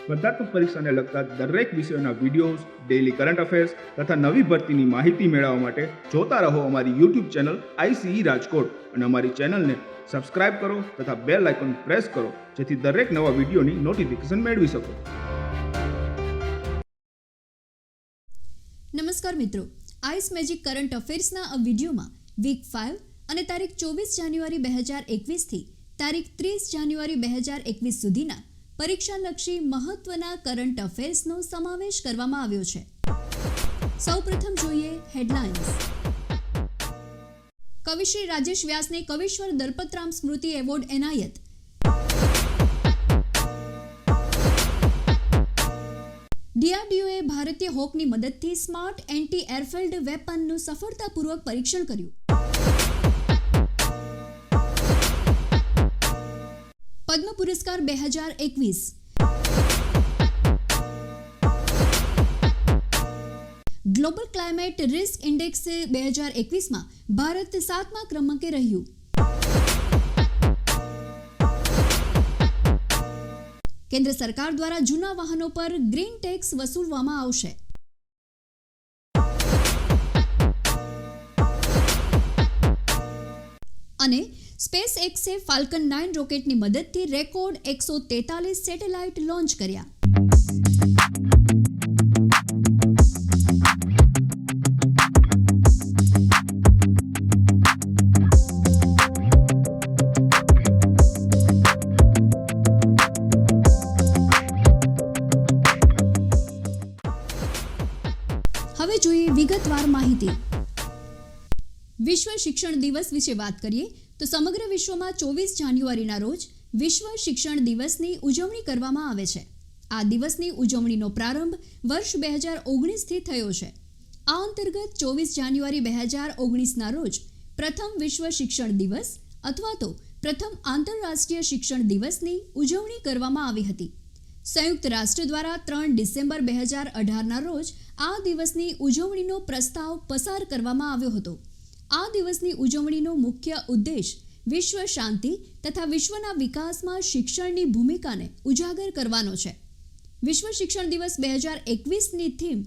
સ્પર્ધાત્મક પરીક્ષાને લગતા દરેક વિષયોના વિડીયોઝ, ડેઇલી કરંટ અફેર્સ તથા નવી ભરતીની માહિતી મેળવવા માટે જોતા રહો અમારી યુટ્યુબ ચેનલ ICE રાજકોટ અને અમારી ચેનલને સબસ્ક્રાઇબ કરો તથા બેલ આઇકોન પ્રેસ કરો જેથી દરેક નવા વિડીયોની નોટિફિકેશન મેળવી શકો. નમસ્કાર મિત્રો, આઈસ મેજિક કરંટ અફેર્સના આ વિડીયોમાં વીક 5 અને તારીખ 24 જાન્યુઆરી 2021 થી તારીખ 30 જાન્યુઆરી 2021 સુધીના પરીક્ષાલક્ષી મહત્વના કરંટ અફેર્સનો સમાવેશ કરવામાં આવ્યો છે. સૌપ્રથમ જોઈએ હેડલાઇન્સ. કવિશ્રી રાજેશ વ્યાસને કવિશ્વર દલપતરામ સ્મૃતિ એવોર્ડ એનાયત. DRDOએ ભારતીય હોકની મદદથી સ્માર્ટ એન્ટી એરફિલ્ડ વેપનનું સફળતાપૂર્વક પરીક્ષણ કર્યું. Padma Puraskar 2021. Global climate risk index 2021માં ભારત 7મા ક્રમાંકે રહ્યું. કેન્દ્ર સરકાર દ્વારા જૂના વાહનો પર ગ્રીન ટેક્સ વસૂલવામાં આવશે. અને સ્પેસ એક્સે ફાલ્કન 9 રોકેટની મદદથી રેકોર્ડ 143 સેટેલાઇટ લોન્ચ કર્યા. હવે જોઈએ વિગતવાર માહિતી. વિશ્વ શિક્ષણ દિવસ વિશે વાત કરીએ તો સમગ્ર વિશ્વમાં 24 જાન્યુઆરીના રોજ વિશ્વ શિક્ષણ દિવસની ઉજવણી કરવામાં આવે છે. આ દિવસની ઉજવણીનો પ્રારંભ વર્ષ 2019થી થયો છે. આ અંતર્ગત 24 જાન્યુઆરી 2019ના રોજ પ્રથમ વિશ્વ શિક્ષણ દિવસ અથવા તો પ્રથમ આંતરરાષ્ટ્રીય શિક્ષણ દિવસની ઉજવણી કરવામાં આવી હતી. સંયુક્ત રાષ્ટ્ર દ્વારા 3 ડિસેમ્બર 2018ના રોજ આ દિવસની ઉજવણીનો પ્રસ્તાવ પસાર કરવામાં આવ્યો હતો. આ દિવસની ઉજવણીનો મુખ્ય ઉદ્દેશ વિશ્વ શાંતિ તથા વિશ્વના વિકાસમાં શિક્ષણની ભૂમિકાને ઉજાગર કરવાનો છે. વિશ્વ શિક્ષણ દિવસ 2021ની theme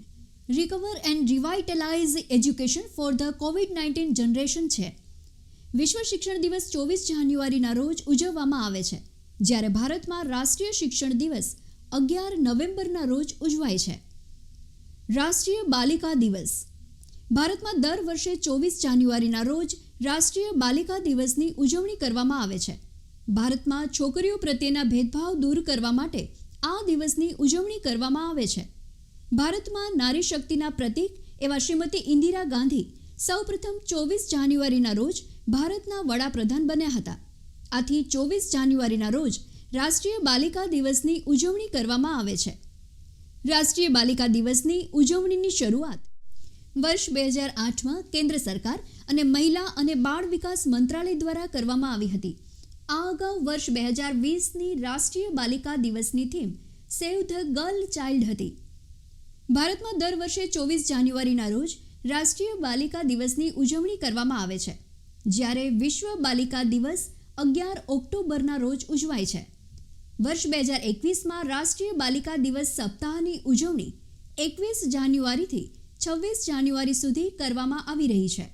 recover and revitalise education for the COVID-19 generation છે. વિશ્વ શિક્ષણ દિવસ 24 જાન્યુઆરીના રોજ ઉજવવામાં આવે છે, જ્યારે ભારતમાં રાષ્ટ્રીય શિક્ષણ દિવસ 11 નવેમ્બરના રોજ ઉજવાય છે. રાષ્ટ્રીય બાલિકા દિવસ. ભારતમાં દર વર્ષે 24 જાન્યુઆરીના રોજ રાષ્ટ્રીય બાલિકા દિવસની ઉજવણી કરવામાં આવે છે. ભારતમાં છોકરીઓ પ્રત્યેના ભેદભાવ દૂર કરવા માટે આ દિવસની ઉજવણી કરવામાં આવે છે. ભારતમાં નારી શક્તિના પ્રતીક એવા શ્રીમતી ઇન્દિરા ગાંધી સૌપ્રથમ 24 જાન્યુઆરીના રોજ ભારતના વડાપ્રધાન બન્યા હતા. આથી 24 જાન્યુઆરીના રોજ રાષ્ટ્રીય બાલિકા દિવસની ઉજવણી કરવામાં આવે છે. રાષ્ટ્રીય બાલિકા દિવસની ઉજવણીની શરૂઆત વર્ષ 2008માં કેન્દ્ર સરકાર અને મહિલા અને બાળ વિકાસ મંત્રાલય દ્વારા કરવામાં આવી હતી. આ અગાઉ વર્ષ 2020ની રાષ્ટ્રીય બાલિકા દિવસની theme save the girl child હતી. ભારતમાં દર વર્ષે 24 જાન્યુઆરીના રોજ રાષ્ટ્રીય બાલિકા દિવસની ઉજવણી કરવામાં આવે છે, જ્યારે વિશ્વ બાલિકા દિવસ 11 ઓક્ટોબરના રોજ ઉજવાય છે. વર્ષ 2021માં રાષ્ટ્રીય બાલિકા દિવસ સપ્તાહની ઉજવણી 21 જાન્યુઆરીથી 26 જાન્યુઆરી સુધી કરવામાં આવી રહી છે.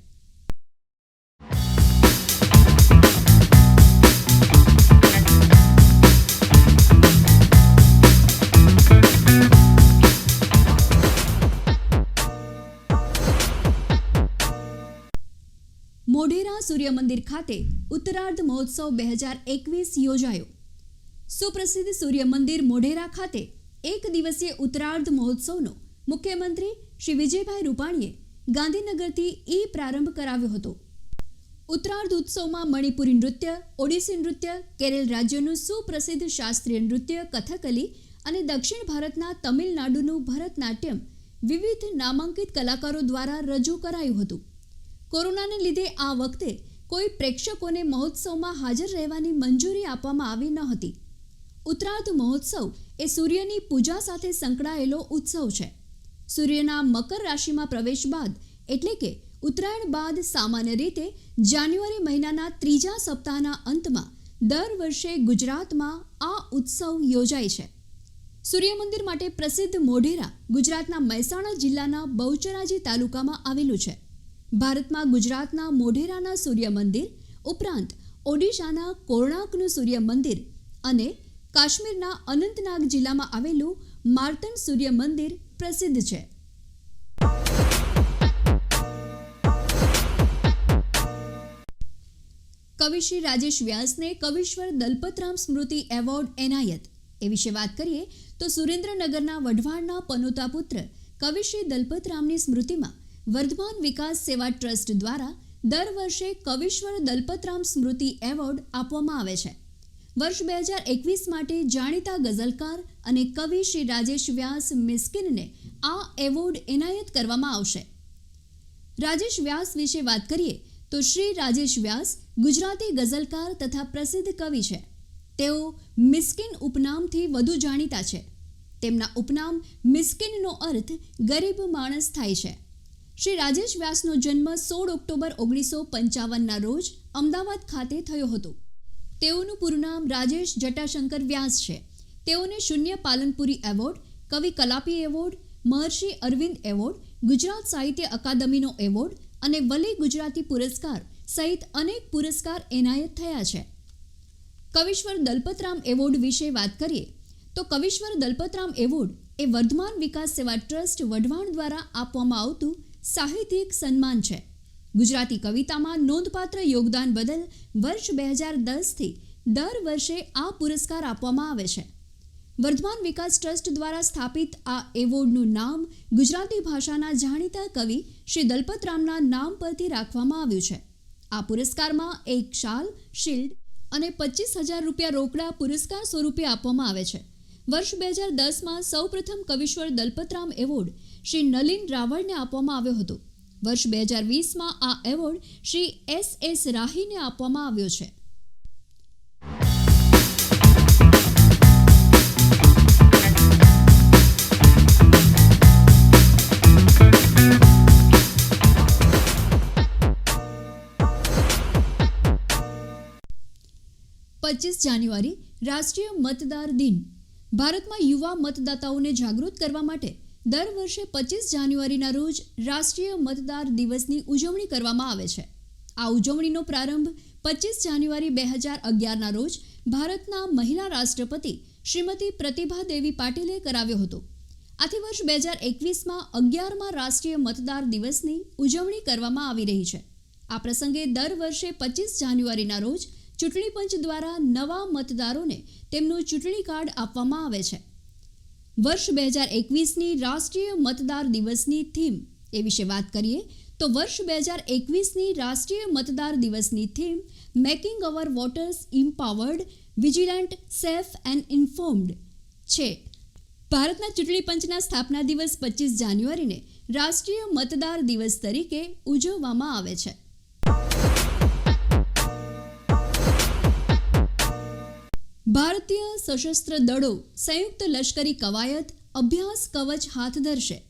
મોઢેરા સૂર્ય મંદિર ખાતે ઉત્તરાર્ધ મહોત્સવ 2021 યોજાયો. સુપ્રસિદ્ધ સૂર્ય મંદિર મોઢેરા ખાતે એક દિવસીય ઉત્તરાર્ધ મહોત્સવનો મુખ્યમંત્રી શ્રી વિજયભાઈ રૂપાણીએ ગાંધીનગરથી પ્રારંભ કરાવ્યો હતો. ઉત્તરાર્ધ ઉત્સવમાં મણિપુરી નૃત્ય, ઓડિસી નૃત્ય, કેરળ રાજ્યનું સુપ્રસિદ્ધ શાસ્ત્રીય નૃત્ય કથકલી અને દક્ષિણ ભારતના તમિલનાડુનું ભરતનાટ્યમ વિવિધ નામાંકિત કલાકારો દ્વારા રજૂ કરાયું હતું. કોરોનાને લીધે આ વખતે કોઈ પ્રેક્ષકોને મહોત્સવમાં હાજર રહેવાની મંજૂરી આપવામાં આવી ન હતી. ઉત્તરાર્ધ મહોત્સવ એ સૂર્યની પૂજા સાથે સંકળાયેલો ઉત્સવ છે. સૂર્યના મકર રાશિમાં પ્રવેશ બાદ એટલે કે ઉત્તરાયણ બાદ સામાન્ય રીતે જાન્યુઆરી મહિનાના 3જા સપ્તાહના અંતમાં દર વર્ષે ગુજરાતમાં આ ઉત્સવ યોજાય છે. સૂર્યમંદિર માટે પ્રસિદ્ધ મોઢેરા ગુજરાતના મહેસાણા જિલ્લાના બહુચરાજી તાલુકામાં આવેલું છે. ભારતમાં ગુજરાતના મોઢેરાના સૂર્યમંદિર ઉપરાંત ઓડિશાના કોણાર્કનું સૂર્યમંદિર અને કાશ્મીરના અનંતનાગ જિલ્લામાં આવેલું માર્તંડ સૂર્યમંદિર પ્રસિદ્ધ છે. કવિ શ્રી રાજેશ વ્યાસને કવિશ્વર દલપતરામ સ્મૃતિ એવોર્ડ એનાયત. એ વિશે વાત કરીએ તો સુરેન્દ્રનગરના વઢવાણના પનોતા પુત્ર કવિ શ્રી દલપતરામની સ્મૃતિમાં વર્ધમાન વિકાસ સેવા ટ્રસ્ટ દ્વારા દર વર્ષે કવિશ્વર દલપતરામ સ્મૃતિ એવોર્ડ આપવામાં આવે છે. વર્ષ 2021 માટે જાણીતા ગઝલકાર અને કવિ શ્રી રાજેશ વ્યાસ મિસ્કિનને આ એવોર્ડ એનાયત કરવામાં આવશે. રાજેશ વ્યાસ વિશે વાત કરીએ તો શ્રી રાજેશ વ્યાસ ગુજરાતી ગઝલકાર તથા પ્રસિદ્ધ કવિ છે. તેઓ મિસ્કિન ઉપનામથી વધુ જાણીતા છે. તેમના ઉપનામ મિસ્કિનનો અર્થ ગરીબ માણસ થાય છે. શ્રી રાજેશ વ્યાસનો જન્મ 16 ઓક્ટોબર 1955ના રોજ અમદાવાદ ખાતે થયો હતો. તેઓનું પૂરું નામ રાજેશ જટાશંકર વ્યાસ છે. તેઓને શૂન્ય પાલનપુરી એવોર્ડ, કવિ કલાપી એવોર્ડ, મહર્ષિ અરવિંદ એવોર્ડ, ગુજરાત સાહિત્ય અકાદમીનો એવોર્ડ અને વલી ગુજરાતી પુરસ્કાર સહિત અનેક પુરસ્કાર એનાયત થયા છે. કવિશ્વર દલપતરામ એવોર્ડ વિશે વાત કરીએ તો કવિશ્વર દલપતરામ એવોર્ડ એ વર્ધમાન વિકાસ સેવા ટ્રસ્ટ વઢવાણ દ્વારા આપવામાં આવતું સાહિત્યિક સન્માન છે. ગુજરાતી કવિતામાં નોંધપાત્ર યોગદાન બદલ વર્ષ 2010થી દર વર્ષે આ પુરસ્કાર આપવામાં આવે છે. વર્ધમાન વિકાસ ટ્રસ્ટ દ્વારા સ્થાપિત આ એવોર્ડનું નામ ગુજરાતી ભાષાના જાણીતા કવિ શ્રી દલપતરામના નામ પરથી રાખવામાં આવ્યું છે. આ પુરસ્કારમાં એક શાલ, શિલ્ડ અને 25,000 રૂપિયા રોકડા પુરસ્કાર સ્વરૂપે આપવામાં આવે છે. વર્ષ 2010માં સૌપ્રથમ કવિશ્વર દલપતરામ એવોર્ડ શ્રી નલિન રાવળને આપવામાં આવ્યો હતો. વર્ષ 2020માં આ એવોર્ડ શ્રી S.S. રાહીને આપવામાં આવ્યો છે. જાન્યુઆરી રાષ્ટ્રીય મતદાર દિન. ભારતમાં યુવા મતદાતાઓને જાગૃત કરવા માટે દર વર્ષે 25 જાન્યુઆરીના રોજ રાષ્ટ્રીય મતદાર દિવસની ઉજવણી કરવામાં આવે છે. આ ઉજવણીનો પ્રારંભ 25 જાન્યુઆરી 2011ના રોજ ભારતના મહિલા રાષ્ટ્રપતિ શ્રીમતી પ્રતિભાદેવી પાટીલે કરાવ્યો હતો. આથી વર્ષ 2021માં 11મા રાષ્ટ્રીય મતદાર દિવસની ઉજવણી કરવામાં આવી રહી છે. આ પ્રસંગે દર વર્ષે 25 જાન્યુઆરીના રોજ ચૂંટણી પંચ દ્વારા નવા મતદારોને તેમનું ચૂંટણી કાર્ડ આપવામાં આવે છે. વર્ષ 2021ની રાષ્ટ્રીય મતદાર દિવસની થીમ એ વિશે વાત કરીએ તો વર્ષ 2021ની રાષ્ટ્રીય મતદાર દિવસની theme making our voters empowered, vigilant, safe and informed છે. ભારતના ચૂંટણી પંચના સ્થાપના દિવસ 25 જાન્યુઆરીને રાષ્ટ્રીય મતદાર દિવસ તરીકે ઉજવવામાં આવે છે. ભારતીય સશસ્ત્ર દળો સંયુક્ત લશ્કરી કવાયત અભ્યાસ કવચ હાથ ધરશે.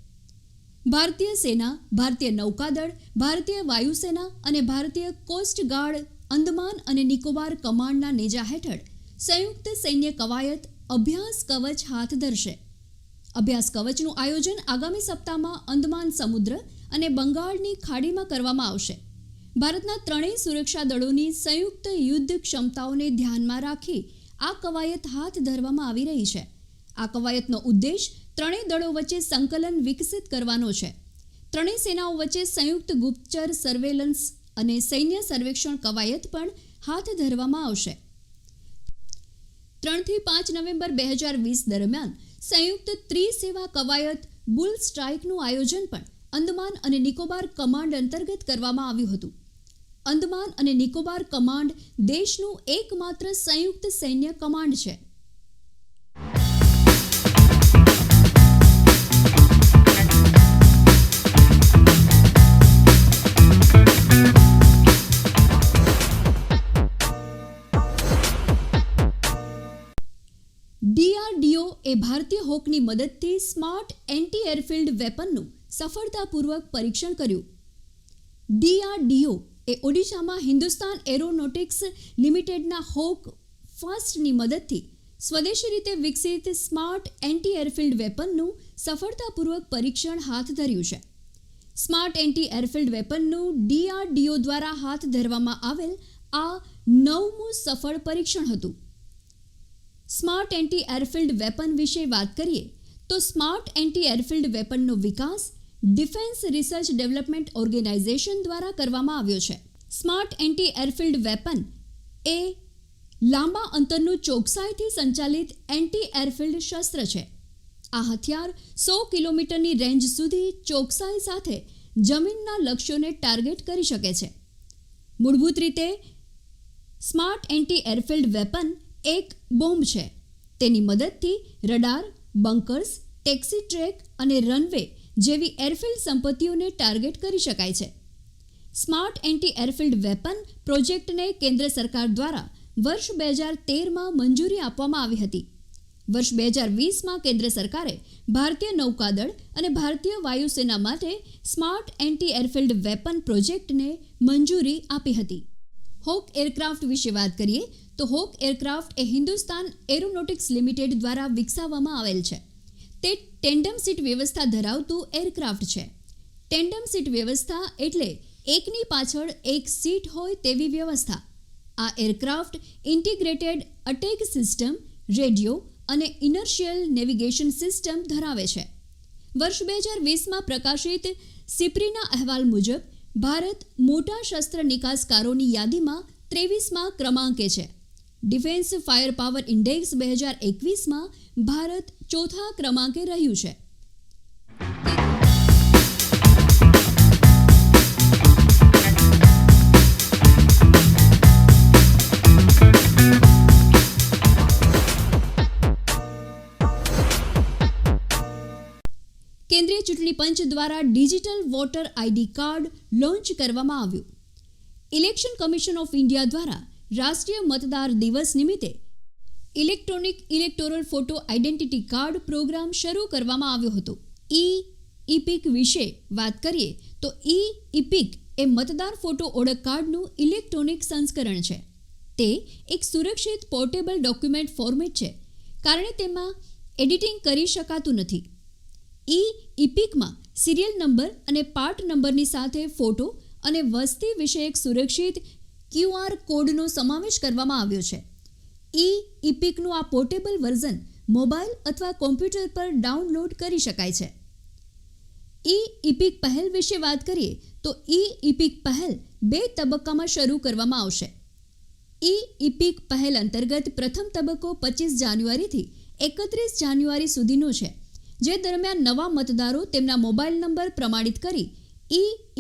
ભારતીય સેના, ભારતીય નૌકાદળ, ભારતીય વાયુસેના અને ભારતીય કોસ્ટ ગાર્ડ અંદમાન અને નિકોબાર કમાન્ડના નેજા હેઠળ સંયુક્ત સૈન્ય કવાયત અભ્યાસ કવચ હાથ ધરશે. અભ્યાસ કવચનું આયોજન આગામી સપ્તાહમાં અંદમાન સમુદ્ર અને બંગાળની ખાડીમાં કરવામાં આવશે. ભારતના ત્રણેય સુરક્ષા દળોની સંયુક્ત યુદ્ધ ક્ષમતાઓને ધ્યાનમાં રાખી આ કવાયત હાથ ધરવામાં આવી રહી છે. આ કવાયતનો ઉદ્દેશ ત્રણેય દળો વચ્ચે સંકલન વિકસિત કરવાનો છે. ત્રણેય સેનાઓ વચ્ચે સંયુક્ત ગુપ્તચર સર્વેલન્સ અને સૈન્ય સર્વેક્ષણ કવાયત પણ હાથ ધરવામાં આવશે. 3થી 5 નવેમ્બર 2020 દરમિયાન સંયુક્ત ત્રિસેવા કવાયત બુલ સ્ટ્રાઇકનું આયોજન પણ અંદમાન અને નિકોબાર કમાન્ડ અંતર્ગત કરવામાં આવ્યું હતું. અંદમાન અને નિકોબાર કમાન્ડ દેશનું એકમાત્ર સંયુક્ત સૈન્ય કમાન્ડ છે. DRDO એ ભારતીય હોકની મદદથી સ્માર્ટ એન્ટી એરફિલ્ડ વેપનનું સફળતાપૂર્વક પરીક્ષણ કર્યું. DRDO એ ઓડિશામાં હિન્દુસ્તાન એરોનોટિક્સ લિમિટેડના હોક ફાસ્ટની મદદથી સ્વદેશી રીતે વિકસિત સ્માર્ટ એન્ટી એરફિલ્ડ વેપનનું સફળતાપૂર્વક પરીક્ષણ હાથ ધર્યું છે. સ્માર્ટ એન્ટી એરફિલ્ડ વેપનનું DRDO દ્વારા હાથ ધરવામાં આવેલ આ 9મું સફળ પરીક્ષણ હતું. સ્માર્ટ એન્ટી એરફિલ્ડ વેપન વિશે વાત કરીએ તો સ્માર્ટ એન્ટી એરફિલ્ડ વેપનનો વિકાસ ડિફેન્સ રિસર્ચ ડેવલપમેન્ટ ઓર્ગેનાઇઝેશન દ્વારા કરવામાં આવ્યો છે. સ્માર્ટ એન્ટી એરફિલ્ડ વેપન એ લાંબા અંતરનું ચોકસાઈથી સંચાલિત એન્ટી એરફિલ્ડ શસ્ત્ર છે. આ હથિયાર 100 કિલોમીટરની રેન્જ સુધી ચોકસાઈ સાથે જમીનના લક્ષ્યોને ટાર્ગેટ કરી શકે છે. મૂળભૂત રીતે સ્માર્ટ એન્ટી એરફિલ્ડ વેપન એક બોમ્બ છે. તેની મદદથી રડાર, બંકર્સ, ટેક્સી ટ્રેક અને રનવે જેવી એરફિલ્ડ સંપત્તિઓને ટાર્ગેટ કરી શકાય છે. સ્માર્ટ એન્ટી એરફિલ્ડ વેપન પ્રોજેક્ટને કેન્દ્ર સરકાર દ્વારા વર્ષ 2013માં મંજૂરી આપવામાં આવી હતી. વર્ષ 2020માં કેન્દ્ર સરકારે ભારતીય નૌકાદળ અને ભારતીય વાયુસેના માટે સ્માર્ટ એન્ટી એરફિલ્ડ વેપન પ્રોજેક્ટને મંજૂરી આપી હતી. હોક એરક્રાફ્ટ વિશે વાત કરીએ તો હોક એરક્રાફ્ટ એ હિન્દુસ્તાન એરોનોટિક્સ લિમિટેડ દ્વારા વિકસાવવામાં આવેલ છે. તે ટેન્ડમ સીટ વ્યવસ્થા ધરાવતું એરક્રાફ્ટ છે. ટેન્ડમ સીટ વ્યવસ્થા એટલે એકની પાછળ એક સીટ હોય તેવી વ્યવસ્થા. આ aircraft integrated attack system, radio અને ઇનર્શિયલ નેવિગેશન સિસ્ટમ ધરાવે છે. વર્ષ 2020માં પ્રકાશિત સિપ્રીના અહેવાલ મુજબ ભારત મોટા શસ્ત્ર નિકાસકારોની યાદીમાં 23મા ક્રમાંકે છે. ડિફેન્સ ફાયર પાવર ઇન્ડેક્સ 2021માં ભારત ચોથા ક્રમાંકે રહ્યું છે. કેન્દ્રીય ચૂંટણી પંચ દ્વારા digital voter ID card launch કરવામાં આવ્યું. ઇલેક્શન કમિશન ઓફ ઇન્ડિયા દ્વારા રાષ્ટ્રીય મતદાર દિવસ નિમિત્તે electronic electoral photo identity card programme શરૂ કરવામાં આવ્યો હતો. ઇપિક વિશે વાત કરીએ તો ઇપિક એ મતદાર ફોટો ઓળખ કાર્ડનું ઇલેક્ટ્રોનિક સંસ્કરણ છે. તે એક સુરક્ષિત પોર્ટેબલ ડોક્યુમેન્ટ ફોર્મેટ છે, કારણે તેમાં એડિટિંગ કરી શકાતું નથી. ઇપિકમાં સિરિયલ નંબર અને પાર્ટ નંબરની સાથે ફોટો અને વસ્તી વિષયક સુરક્ષિત QR કોડનો સમાવેશ કરવામાં આવ્યો છે. ઇપિકનું આ પોર્ટેબલ વર્ઝન મોબાઈલ અથવા કોમ્પ્યુટર પર ડાઉનલોડ કરી શકાય છે. ઇપિક પહેલ વિશે વાત કરીએ તો ઇપિક પહેલ 2 તબક્કામાં શરૂ કરવામાં આવશે. ઇપિક પહેલ અંતર્ગત પ્રથમ તબક્કો 25 જાન્યુઆરીથી 31 જાન્યુઆરી સુધીનો છે, જે દરમિયાન નવા મતદારો તેમના મોબાઈલ નંબર પ્રમાણિત કરી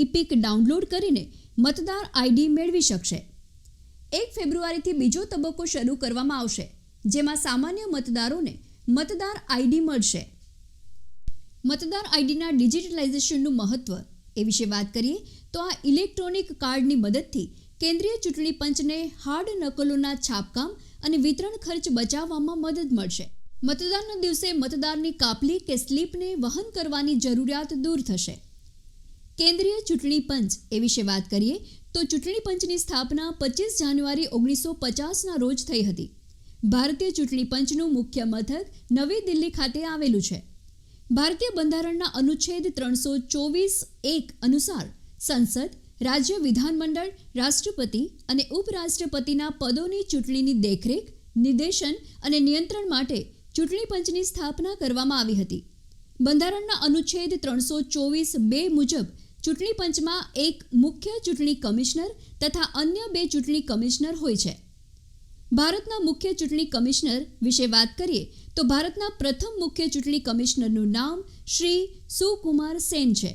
ઇપિક ડાઉનલોડ કરીને મતદાર આઈડી મેળવી શકશે. 1 ફેબ્રુઆરીથી બીજો તબક્કો શરૂ કરવામાં આવશે, જેમાં સામાન્ય મતદારોને મતદાર આઈડી મળશે. મતદાર આઈડીના ડિજિટલાઇઝેશનનું મહત્વ એ વિશે વાત કરીએ તો આ ઇલેક્ટ્રોનિક કાર્ડની મદદથી કેન્દ્રીય ચૂંટણી પંચને હાર્ડ નકલોના છાપકામ અને વિતરણ ખર્ચ બચાવવામાં મદદ મળશે. મતદાનના દિવસે મતદારની કાપલી કે સ્લીપને વહન કરવાની જરૂરિયાત દૂર થશે. કેન્દ્રીય ચૂંટણી પંચ એ વિશે વાત કરીએ તો ચૂંટણી પંચની સ્થાપના 25 જાન્યુઆરી 1950ના રોજ થઈ હતી. ભારતીય ચૂંટણી પંચનું મુખ્ય મથક નવી દિલ્હી ખાતે આવેલું છે. ભારતીય બંધારણના અનુચ્છેદ 324(1) અનુસાર સંસદ, રાજ્ય વિધાનમંડળ, રાષ્ટ્રપતિ અને ઉપરાષ્ટ્રપતિના પદોની ચૂંટણીની દેખરેખ, નિર્દેશન અને નિયંત્રણ માટે ચૂંટણી પંચની સ્થાપના કરવામાં આવી હતી. બંધારણના અનુચ્છેદ 324(2) મુજબ ચૂંટણી પંચમાં એક મુખ્ય ચૂંટણી કમિશનર તથા અન્ય 2 ચૂંટણી કમિશનર હોય છે. ભારતના મુખ્ય ચૂંટણી કમિશનર વિશે વાત કરીએ તો ભારતના પ્રથમ મુખ્ય ચૂંટણી કમિશનરનું નામ શ્રી સુકુમાર સેન છે.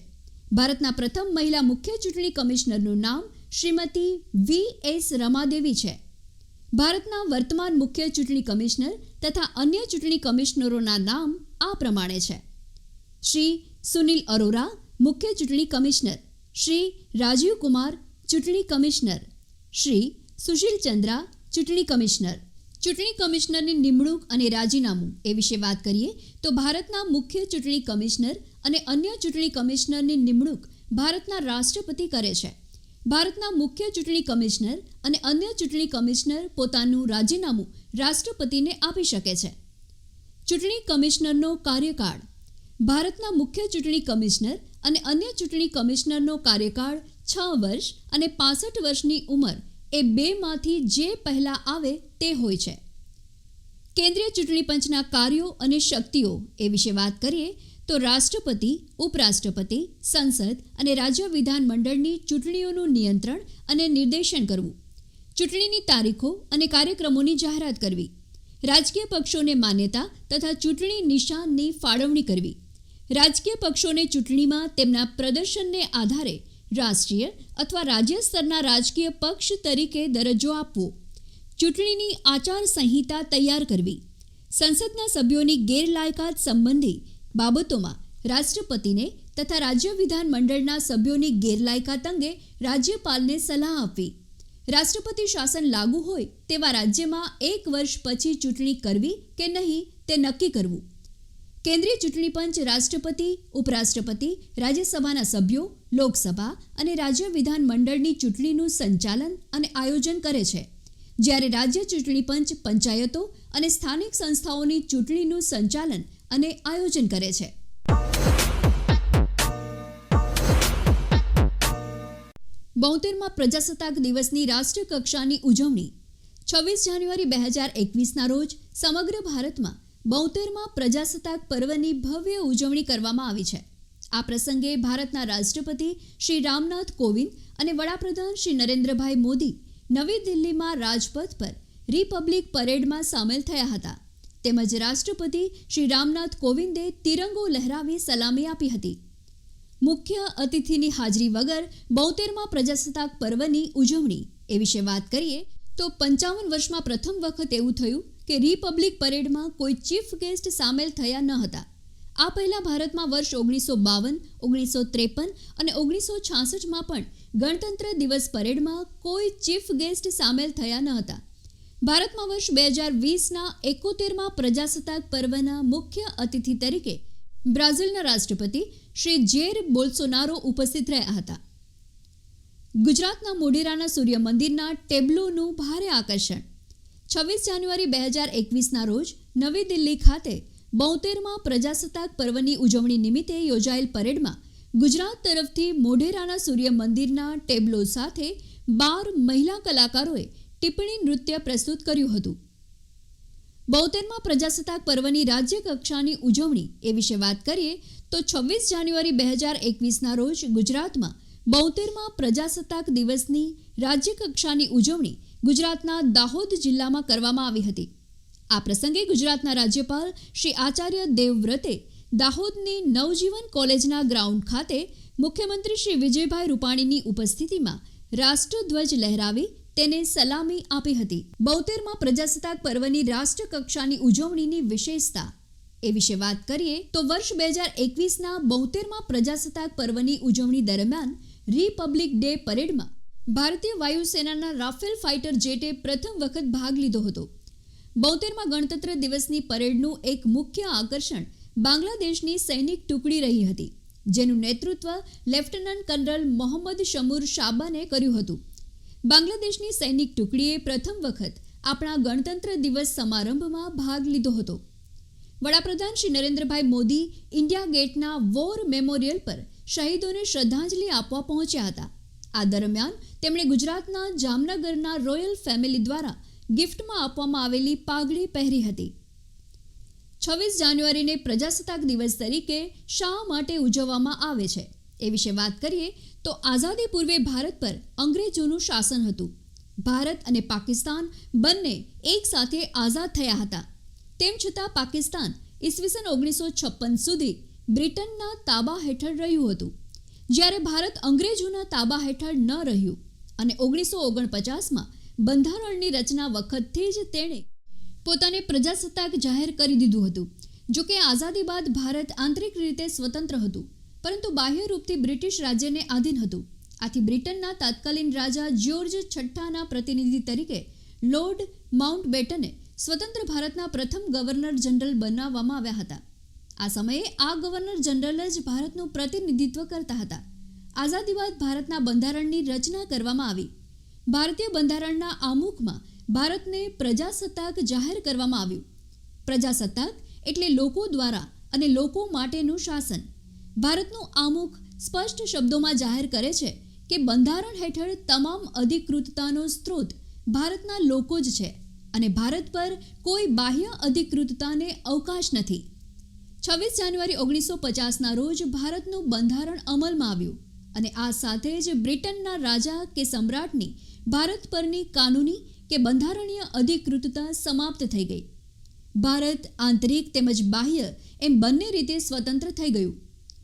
ભારતના પ્રથમ મહિલા મુખ્ય ચૂંટણી કમિશનરનું નામ શ્રીમતી V.S. રમાદેવી છે. ભારતના વર્તમાન મુખ્ય ચૂંટણી કમિશનર તથા અન્ય ચૂંટણી કમિશનરોના નામ આ પ્રમાણે છે: શ્રી સુનિલ અરોરા, મુખ્ય ચૂંટણી કમિશનર; શ્રી રાજીવ કુમાર, ચૂંટણી કમિશનર; શ્રી સુશીલ ચંદ્રા, ચૂંટણી કમિશનર. ચૂંટણી કમિશનરની નિમણૂક અને રાજીનામું એ વિશે વાત કરીએ તો ભારતના મુખ્ય ચૂંટણી કમિશનર અને અન્ય ચૂંટણી કમિશનરની નિમણૂક ભારતના રાષ્ટ્રપતિ કરે છે. ભારતના મુખ્ય ચૂંટણી કમિશનર અને અન્ય ચૂંટણી કમિશનર પોતાનું રાજીનામું રાષ્ટ્રપતિને આપી શકે છે. ચૂંટણી કમિશનરનો કાર્યકાળ. ભારતના મુખ્ય ચૂંટણી કમિશનર અને અન્ય ચૂંટણી કમિશનરનો કાર્યકાળ 6 વર્ષ અને 65 વર્ષની ઉંમર એ બેમાંથી જે પહેલા આવે તે હોય છે. કેન્દ્રીય ચૂંટણી પંચના કાર્યો અને શક્તિઓ એ વિશે વાત કરીએ તો રાષ્ટ્રપતિ, ઉપરાષ્ટ્રપતિ, સંસદ અને રાજ્ય વિધાનમંડળની ચૂંટણીઓનું નિયંત્રણ અને નિર્દેશન કરવું, ચૂંટણીની તારીખો અને કાર્યક્રમોની જાહેરાત કરવી, રાજકીય પક્ષોને માન્યતા તથા ચૂંટણી નિશાનની ફાળવણી કરવી, રાજકીય પક્ષોને ચૂંટણીમાં તેમના પ્રદર્શનને આધારે રાષ્ટ્રીય અથવા રાજ્ય સ્તરના રાજકીય પક્ષ તરીકે દરજ્જો આપવો, ચૂંટણીની આચાર સંહિતા તૈયાર કરવી, સંસદના સભ્યોની ગેરલાયકાત સંબંધી બાબતોમાં રાષ્ટ્રપતિને તથા રાજ્ય વિધાનમંડળના સભ્યોની ગેરલાયકાત અંગે રાજ્યપાલને સલાહ આપવી, રાષ્ટ્રપતિ શાસન લાગુ હોય તેવા રાજ્યમાં 1 વર્ષ પછી ચૂંટણી કરવી કે નહીં તે નક્કી કરવું. કેન્દ્રીય ચૂંટણી પંચ રાષ્ટ્રપતિ, ઉપરાષ્ટ્રપતિ, રાજ્યસભાના સભ્યો, લોકસભા અને રાજ્ય વિધાનમંડળની ચૂંટણીનું સંચાલન અને આયોજન કરે છે, જ્યારે રાજ્ય ચૂંટણી પંચ પંચાયતો અને સ્થાનિક સંસ્થાઓની ચૂંટણીનું સંચાલન અને આયોજન કરે છે. બોતેરમાં પ્રજાસત્તાક દિવસની રાષ્ટ્રકક્ષાની ઉજવણી. 26 જાન્યુઆરી 2021ના રોજ સમગ્ર ભારતમાં 72માં પ્રજાસત્તાક પર્વની ભવ્ય ઉજવણી કરવામાં આવી છે. આ પ્રસંગે ભારતના રાષ્ટ્રપતિ શ્રી રામનાથ કોવિંદ અને વડાપ્રધાન શ્રી નરેન્દ્રભાઈ મોદી નવી દિલ્હીમાં રાજપથ પર રિપબ્લિક પરેડમાં સામેલ થયા હતા. તેમજ રાષ્ટ્રપતિ શ્રી રામનાથ કોવિંદે તિરંગો લહેરાવી સલામી આપી હતી. મુખ્ય અતિથિની હાજરી વગર 72માં પ્રજાસત્તાક પર્વની ઉજવણી એ વિશે વાત કરીએ તો 55 વર્ષમાં પ્રથમ વખત એવું થયું કે રિપબ્લિક પરેડમાં કોઈ ચીફ ગેસ્ટ સામેલ થયા ન હતા. આ પહેલાં ભારતમાં વર્ષ 1952, 1953 અને 1966માં પણ ગણતંત્ર દિવસ પરેડમાં કોઈ ચીફ ગેસ્ટ સામેલ થયા ન હતા. ભારતમાં વર્ષ 2020ના 71માં પ્રજાસત્તાક પર્વના મુખ્ય અતિથિ તરીકે બ્રાઝિલના રાષ્ટ્રપતિ શ્રી જેર બોલ્સોનારો ઉપસ્થિત રહ્યા હતા. ગુજરાતના મોઢેરાના સૂર્ય મંદિરના ટેબ્લોનું ભારે આકર્ષણ. 26 જાન્યુઆરી 2021ના રોજ નવી દિલ્હી ખાતે 72માં પ્રજાસત્તાક પર્વની ઉજવણી નિમિત્તે યોજાયેલ પરેડમાં ગુજરાત તરફથી મોઢેરાના સૂર્ય મંદિરના ટેબ્લો સાથે 12 મહિલા કલાકારોએ ટિપ્પણી નૃત્ય પ્રસ્તુત કર્યું હતું. 72માં પ્રજાસત્તાક પર્વની રાજ્ય કક્ષાની ઉજવણી એ વિશે વાત કરીએ તો 26 જાન્યુઆરી 2021ના રોજ ગુજરાતમાં 72માં પ્રજાસત્તાક દિવસની રાજ્ય કક્ષાની ઉજવણી ગુજરાતના દાહોદ જિલ્લામાં કરવામાં આવી હતી. આ પ્રસંગે ગુજરાતના રાજ્યપાલ શ્રી આચાર્ય દેવવ્રતે દાહોદની નવજીવન કોલેજના ગ્રાઉન્ડ ખાતે મુખ્યમંત્રી શ્રી વિજયભાઈ રૂપાણીની ઉપસ્થિતિમાં રાષ્ટ્રધ્વજ લહેરાવી તેને સલામી આપી હતી. 72માં પ્રજાસત્તાક પર્વની રાષ્ટ્રકક્ષાની ઉજવણીની વિશેષતા એ વિશે વાત કરીએ તો વર્ષ 2021ના 72માં પ્રજાસત્તાક પર્વની ઉજવણી દરમિયાન રિપબ્લિક ડે પરેડમાં ભારતીય વાયુસેનાના રાફેલ ફાઇટર જેટે પ્રથમ વખત ભાગ લીધો હતો. 72માં ગણતંત્ર દિવસની પરેડનું એક મુખ્ય આકર્ષણ બાંગ્લાદેશની સૈનિક ટુકડી રહી હતી, જેનું નેતૃત્વ લેફ્ટનન્ટ કર્નલ મોહમ્મદ શમૂર શાબાને કર્યું હતું. બાંગ્લાદેશની સૈનિક ટુકડીએ પ્રથમ વખત આપણા ગણતંત્ર દિવસ સમારંભમાં ભાગ લીધો હતો. વડાપ્રધાન શ્રી નરેન્દ્રભાઈ મોદી ઇન્ડિયા ગેટના વોર મેમોરિયલ પર શહીદોને શ્રદ્ધાંજલિ આપવા પહોંચ્યા હતા. આ દરમિયાન તેમણે ગુજરાતના જામનગરના રોયલ ફેમિલી દ્વારા ગિફ્ટમાં આપવામાં આવેલી પાઘડી પહેરી હતી. 26 જાન્યુઆરીને પ્રજાસત્તાક દિવસ તરીકે શા માટે ઉજવવામાં આવે છે એ વિશે વાત કરીએ તો આઝાદી પૂર્વે ભારત પર અંગ્રેજોનું શાસન હતું. ભારત અને પાકિસ્તાન બંને એક સાથે આઝાદ થયા હતા. તેમ છતાં પાકિસ્તાન ઈસવીસન 1956 સુધી બ્રિટનના તાબા હેઠળ રહ્યું હતું, જ્યારે ભારત અંગ્રેજોના તાબા હેઠળ ન રહ્યું અને 1949માં બંધારણની રચના વખતથી જ તેણે પોતાને પ્રજાસત્તાક જાહેર કરી દીધું હતું. જોકે આઝાદી બાદ ભારત આંતરિક રીતે સ્વતંત્ર હતું, પરંતુ બાહ્ય રૂપથી બ્રિટિશ રાજ્યને આધીન હતું. આથી બ્રિટનના તત્કાલીન રાજા જ્યોર્જ છઠ્ઠાના પ્રતિનિધિ તરીકે લોર્ડ માઉન્ટબેટને સ્વતંત્ર ભારતના પ્રથમ ગવર્નર જનરલ બનાવવામાં આવ્યા હતા. આ સમયે આ ગવર્નર જનરલ જ ભારતનું પ્રતિનિધિત્વ કરતા હતા આઝાદી બાદ ભારતના બંધારણની રચના કરવામાં આવી. ભારતીય બંધારણના આમુખમાં ભારતને પ્રજાસત્તાક જાહેર કરવામાં આવ્યું. પ્રજાસત્તાક એટલે લોકો દ્વારા અને લોકો માટેનું શાસન. ભારતનું આમુખ સ્પષ્ટ શબ્દોમાં જાહેર કરે છે કે બંધારણ હેઠળ તમામ અધિકૃતતાનો સ્ત્રોત ભારતના લોકો જ છે અને ભારત પર કોઈ બાહ્ય અધિકૃતતાને અવકાશ નથી. 26 જાન્યુઆરી 1950ના રોજ ભારતનું બંધારણ અમલમાં આવ્યું અને આ સાથે જ બ્રિટનના રાજા કે સમ્રાટની ભારત પરની કાનૂની કે બંધારણીય અધિકૃતતા સમાપ્ત થઈ ગઈ. ભારત આંતરિક તેમજ બાહ્ય એમ બંને રીતે સ્વતંત્ર થઈ ગયું.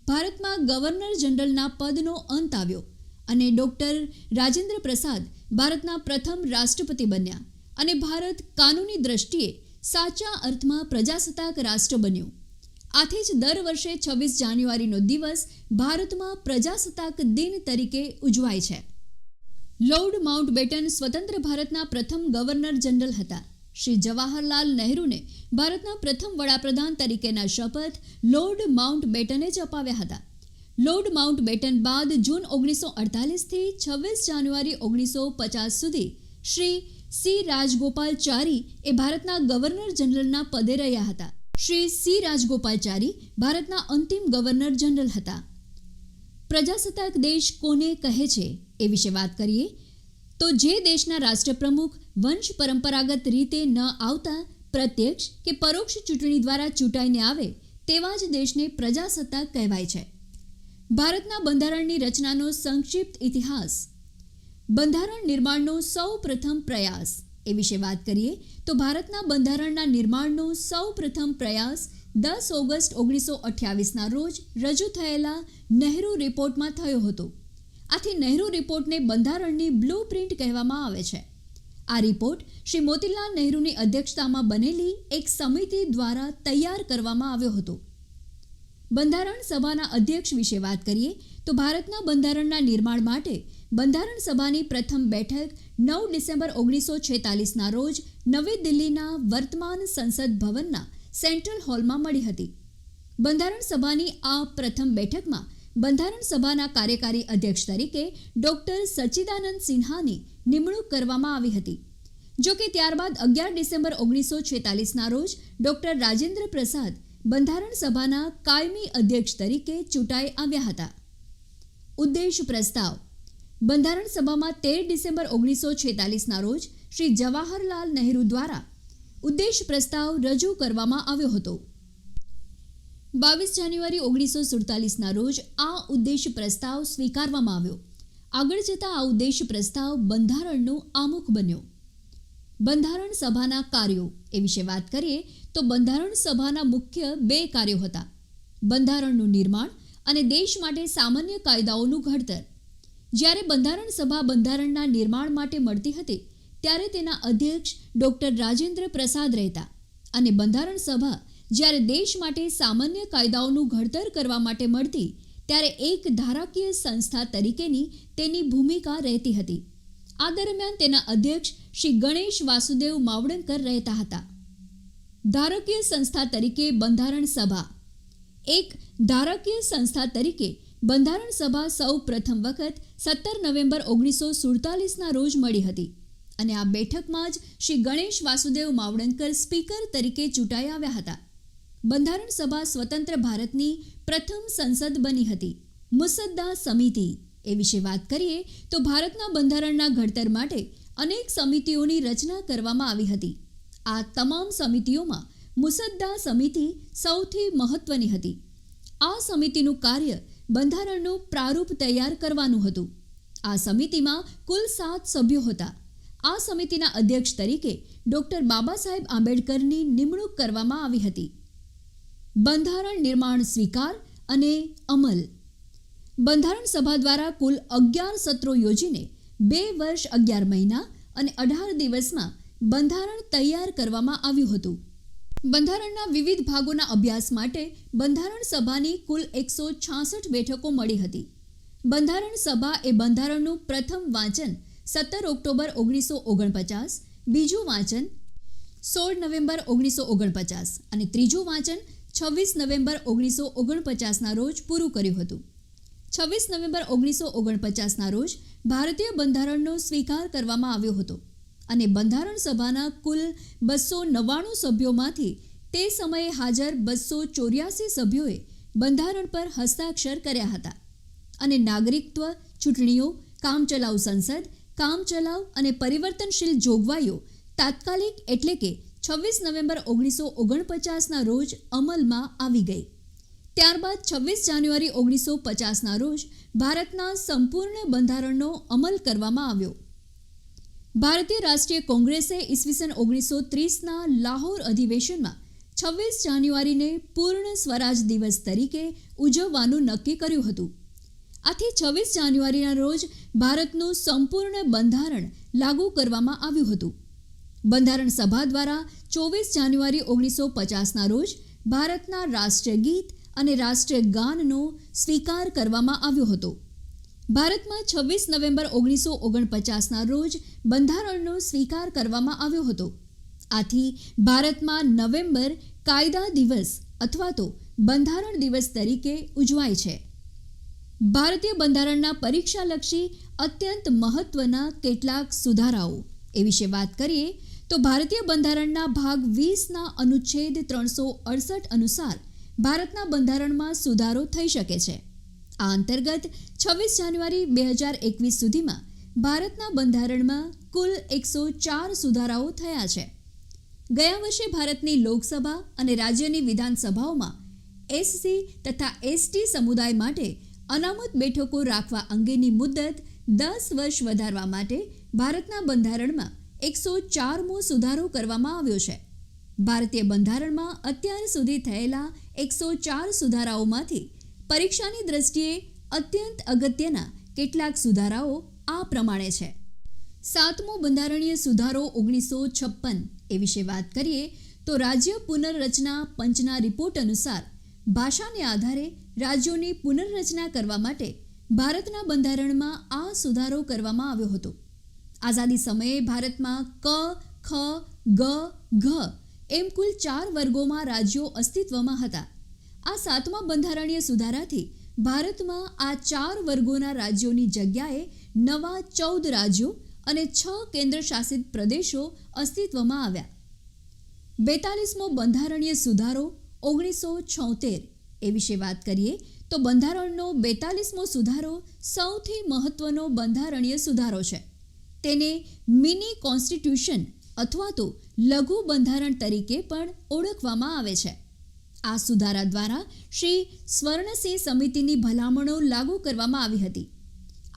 ભારતમાં ગવર્નર જનરલના પદનો અંત આવ્યો અને ડૉક્ટર રાજેન્દ્ર પ્રસાદ ભારતના પ્રથમ રાષ્ટ્રપતિ બન્યા અને ભારત કાનૂની દ્રષ્ટિએ સાચા અર્થમાં પ્રજાસત્તાક રાષ્ટ્ર બન્યું. આથી જ દર વર્ષે 26 જાન્યુઆરીનો દિવસ ભારતમાં પ્રજાસત્તાક દિન તરીકે ઉજવાય છે. લોર્ડ માઉન્ટબેટન સ્વતંત્ર ભારતના પ્રથમ ગવર્નર જનરલ હતા. શ્રી જવાહરલાલ નહેરુને ભારતના પ્રથમ વડાપ્રધાન તરીકેના શપથ લોર્ડ માઉન્ટબેટને જ અપાવ્યા હતા. લોર્ડ માઉન્ટબેટન બાદ જૂન 1948થી 26 જાન્યુઆરી 1950 સુધી શ્રી સી રાજગોપાલચારી એ ભારતના ગવર્નર જનરલના પદે રહ્યા હતા. શ્રી સી રાજગોપાલચારી ભારતના અંતિમ ગવર્નર જનરલ હતા. પ્રજાસત્તાક દેશ કોને કહે છે એ વિશે વાત કરીએ તો જે દેશના રાષ્ટ્રપ્રમુખ વંશ પરંપરાગત રીતે ન આવતા પ્રત્યક્ષ કે પરોક્ષ ચૂંટણી દ્વારા ચૂંટાઈને આવે તેવા જ દેશને પ્રજાસત્તાક કહેવાય છે. ભારતના બંધારણની રચનાનો સંક્ષિપ્ત ઇતિહાસ. બંધારણ નિર્માણનો સૌ પ્રથમ પ્રયાસ એ વિશે વાત કરીએ તો ભારતના બંધારણના નિર્માણનો સૌ પ્રથમ પ્રયાસ 10 ઓગસ્ટ 1928ના રોજ રજૂ થયેલા નહેરુ રિપોર્ટમાં થયો હતો. આથી નહેરુ રિપોર્ટને બંધારણની બ્લુ પ્રિન્ટ કહેવામાં આવે છે. આ રિપોર્ટ શ્રી મોતીલાલ નહેરુની અધ્યક્ષતામાં બનેલી એક સમિતિ દ્વારા તૈયાર કરવામાં આવ્યો હતો. બંધારણ સભાના અધ્યક્ષ વિશે વાત કરીએ તો ભારતના બંધારણના નિર્માણ માટે બંધારણ સભાની પ્રથમ બેઠક 9 ડિસેમ્બર 1946ના રોજ નવી દિલ્હીના વર્તમાન સંસદ ભવનના સેન્ટ્રલ હોલમાં મળી હતી. બંધારણ સભાની આ પ્રથમ બેઠકમાં બંધારણ સભાના કાર્યકારી અધ્યક્ષ તરીકે ડૉક્ટર સચ્ચિદાનંદ સિન્હાની નિમણૂક કરવામાં આવી હતી. જો કે ત્યારબાદ 11 ડિસેમ્બર 1946ના રોજ ડૉક્ટર રાજેન્દ્ર પ્રસાદ બંધારણ સભાના કાયમી અધ્યક્ષ તરીકે ચૂંટાઈ આવ્યા હતા. ઉદ્દેશ પ્રસ્તાવ. બંધારણ સભામાં 13 ડિસેમ્બર 1946ના રોજ શ્રી જવાહરલાલ નહેરુ દ્વારા ઉદ્દેશ પ્રસ્તાવ રજૂ કરવામાં આવ્યો હતો. 22 જાન્યુઆરી 1947ના રોજ આ ઉદ્દેશ પ્રસ્તાવ સ્વીકારવામાં આવ્યો. આગળ જતાં આ ઉદ્દેશ પ્રસ્તાવ બંધારણનું આમુખ બન્યો. બંધારણ સભાના કાર્યો એ વિશે વાત કરીએ તો બંધારણ સભાના મુખ્ય 2 કાર્યો હતા: બંધારણનું નિર્માણ અને દેશ માટે સામાન્ય કાયદાઓનું ઘડતર. જ્યારે બંધારણ સભા બંધારણના નિર્માણ માટે મળતી હતી ત્યારે તેના અધ્યક્ષ ડૉક્ટર રાજેન્દ્ર પ્રસાદ રહેતા અને બંધારણ સભા જ્યારે દેશ માટે સામાન્ય કાયદાઓનું ઘડતર કરવા માટે મળતી ત્યારે એક ધારાકીય સંસ્થા તરીકેની તેની ભૂમિકા રહેતી હતી. આ દરમિયાન તેના અધ્યક્ષ શ્રી ગણેશ વાસુદેવ માવડંકર રહેતા હતા. ધારાકીય સંસ્થા તરીકે બંધારણ સભા. એક ધારાકીય સંસ્થા તરીકે બંધારણ સભા સૌ પ્રથમ વખત 17 નવેમ્બર 1947ના રોજ મળી હતી અને આ બેઠકમાં જ શ્રી ગણેશ વાસુદેવ માવડંકર સ્પીકર તરીકે ચૂંટાઈ આવ્યા હતા. બંધારણ સભા સ્વતંત્ર ભારતની પ્રથમ સંસદ બની હતી. મુસદ્દા સમિતિ એ વિશે વાત કરીએ તો ભારતના બંધારણના ઘડતર માટે અનેક સમિતિઓની રચના કરવામાં આવી હતી. આ તમામ સમિતિઓમાં મુસદ્દા સમિતિ સૌથી મહત્વની હતી. આ સમિતિનું કાર્ય બંધારણનું પ્રારૂપ તૈયાર કરવાનું હતું. આ સમિતિમાં કુલ 7 સભ્યો હતા. આ સમિતિના અધ્યક્ષ તરીકે ડૉક્ટર બાબા સાહેબ આંબેડકરની નિમણૂક કરવામાં આવી હતી. બંધારણ નિર્માણ સ્વીકાર અને અમલ. બંધારણ સભા દ્વારા કુલ 11 સત્રો યોજીને 2 વર્ષ 11 મહિના અને 18 દિવસમાં બંધારણ તૈયાર કરવામાં આવ્યું હતું. બંધારણના વિવિધ ભાગોના અભ્યાસ માટે બંધારણ સભાની કુલ 166 બેઠકો મળી હતી. બંધારણ સભા એ બંધારણનું પ્રથમ વાંચન 17 ઓક્ટોબર 1949, બીજું વાંચન 16 નવેમ્બર 1949 અને ત્રીજું વાંચન 26 નવેમ્બર 1949ના રોજ પૂરું કર્યું હતું. 26 નવેમ્બર 1949ના રોજ ભારતીય બંધારણનો સ્વીકાર કરવામાં આવ્યો હતો અને બંધારણ સભાના કુલ 299 સભ્યોમાંથી તે સમયે હાજર 284 સભ્યોએ બંધારણ પર હસ્તાક્ષર કર્યા હતા અને નાગરિકત્વ, ચૂંટણીઓ, કામચલાઉ સંસદ, કામચલાઉ અને પરિવર્તનશીલ જોગવાઈઓ તાત્કાલિક એટલે કે 26 નવેમ્બર 1949ના રોજ અમલમાં આવી ગઈ. ત્યારબાદ 26 જાન્યુઆરી 1950ના રોજ ભારતના સંપૂર્ણ બંધારણનો અમલ કરવામાં આવ્યો. ભારતીય રાષ્ટ્રીય કોંગ્રેસે ઈસવીસન 1930ના લાહોર અધિવેશનમાં 26 જાન્યુઆરીને પૂર્ણ સ્વરાજ દિવસ તરીકે ઉજવવાનું નક્કી કર્યું હતું. આથી 26 જાન્યુઆરીના રોજ ભારતનું સંપૂર્ણ બંધારણ લાગુ કરવામાં આવ્યું હતું. બંધારણ સભા દ્વારા 24 જાન્યુઆરી 1950ના રોજ ભારતના રાષ્ટ્રીય ગીત અને રાષ્ટ્રીય ગાનનો સ્વીકાર કરવામાં આવ્યો હતો. ભારતમાં 26 નવેમ્બર 1949ના રોજ બંધારણનો સ્વીકાર કરવામાં આવ્યો હતો. આથી ભારતમાં નવેમ્બર કાયદા દિવસ અથવા તો બંધારણ દિવસ તરીકે ઉજવાય છે. ભારતીય બંધારણના પરીક્ષાલક્ષી અત્યંત મહત્વના કેટલાક સુધારાઓ એ વિશે વાત કરીએ તો ભારતીય બંધારણના ભાગ 20ના અનુચ્છેદ 368 અનુસાર ભારતના બંધારણમાં સુધારો થઈ શકે છે. આ અંતર્ગત 26 જાન્યુઆરી 2021 સુધીમાં ભારતના બંધારણમાં કુલ 104 સુધારાઓ થયા છે. ગયા વર્ષે ભારતની લોકસભા અને રાજ્યની વિધાનસભાઓમાં એસસી તથા એસટી સમુદાય માટે અનામત બેઠકો રાખવા અંગેની મુદત 10 વર્ષ વધારવા માટે ભારતના બંધારણમાં 104મો સુધારો કરવામાં આવ્યો છે. ભારતીય બંધારણમાં અત્યાર સુધી થયેલા 104 સુધારાઓમાંથી પરીક્ષાની દ્રષ્ટિએ અત્યંત અગત્યના કેટલાક સુધારાઓ આ પ્રમાણે છે. 7મો બંધારણીય સુધારો 1956 એ વિશે વાત કરીએ તો રાજ્ય પુનર્રચના પંચના રિપોર્ટ અનુસાર ભાષાને આધારે રાજ્યોની પુનર્રચના કરવા માટે ભારતના બંધારણમાં આ સુધારો કરવામાં આવ્યો હતો. આઝાદી સમયે ભારતમાં ક, ખ, ગ, ઘ એમ કુલ 4 વર્ગોમાં રાજ્યો અસ્તિત્વમાં હતા. આ 7મા બંધારણીય સુધારાથી ભારતમાં આ 4 વર્ગોના રાજ્યોની જગ્યાએ નવા 14 રાજ્યો અને 6 કેન્દ્ર શાસિત પ્રદેશો અસ્તિત્વમાં આવ્યા. 42મો બંધારણીય સુધારો 1976 એ વિશે વાત કરીએ તો બંધારણનો 42મો સુધારો સૌથી મહત્વનો બંધારણીય સુધારો છે. તેને મિની કોન્સ્ટિટ્યુશન અથવા તો લઘુ બંધારણ તરીકે પણ ઓળખવામાં આવે છે. આ સુધારા દ્વારા શ્રી સ્વર્ણસિંહ સમિતિની ભલામણો લાગુ કરવામાં આવી હતી.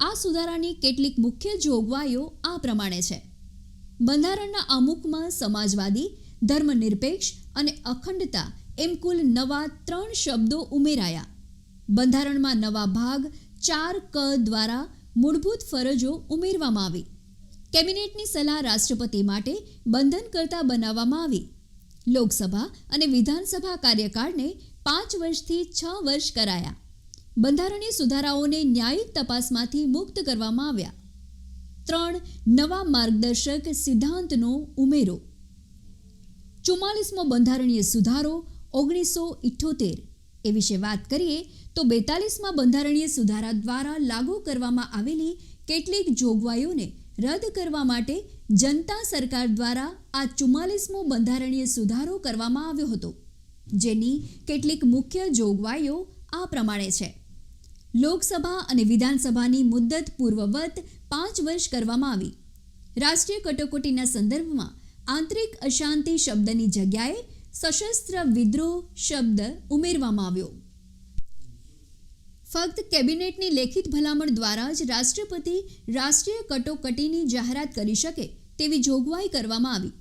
આ સુધારાની કેટલીક મુખ્ય જોગવાઈઓ આ પ્રમાણે છે. બંધારણના આમુખમાં સમાજવાદી, ધર્મનિરપેક્ષ અને અખંડતા એમ કુલ નવા 3 શબ્દો ઉમેરાયા. બંધારણમાં નવા ભાગ 4ક દ્વારા મૂળભૂત ફરજો ઉમેરવામાં આવી. કેબિનેટની સલાહ રાષ્ટ્રપતિ માટે બંધનકર્તા બનાવવામાં આવી. લોકસભા અને વિધાનસભા કાર્યકાળને 5 વર્ષથી 6 વર્ષ કરાયા. બંધારણીય સુધારાઓને ન્યાયિક તપાસમાંથી મુક્ત કરવામાં આવ્યા. 3 નવા માર્ગદર્શક સિદ્ધાંતનો ઉમેરો. 44મો બંધારણીય સુધારો 1978 એ વિશે વાત કરીએ તો 42મા બંધારણીય સુધારા દ્વારા લાગુ કરવામાં આવેલી કેટલીક જોગવાઈઓને રદ કરવા માટે જનતા સરકાર દ્વારા આ 44મો બંધારણીય સુધારો કરવામાં આવ્યો હતો. જેની કેટલીક મુખ્ય જોગવાઈઓ આ પ્રમાણે છે. લોકસભા અને વિધાનસભાની મુદ્દત પૂર્વવત 5 વર્ષ કરવામાં આવી. રાષ્ટ્રીય કટોકટીના સંદર્ભમાં આંતરિક અશાંતિ શબ્દની જગ્યાએ સશસ્ત્ર વિદ્રોહ શબ્દ ઉમેરવામાં આવ્યો. ફક્ત કેબિનેટની લેખિત ભલામણ દ્વારા જ રાષ્ટ્રપતિ રાષ્ટ્રીય કટોકટીની જાહેરાત કરી શકે તેવી જોગવાઈ કરવામાં આવી.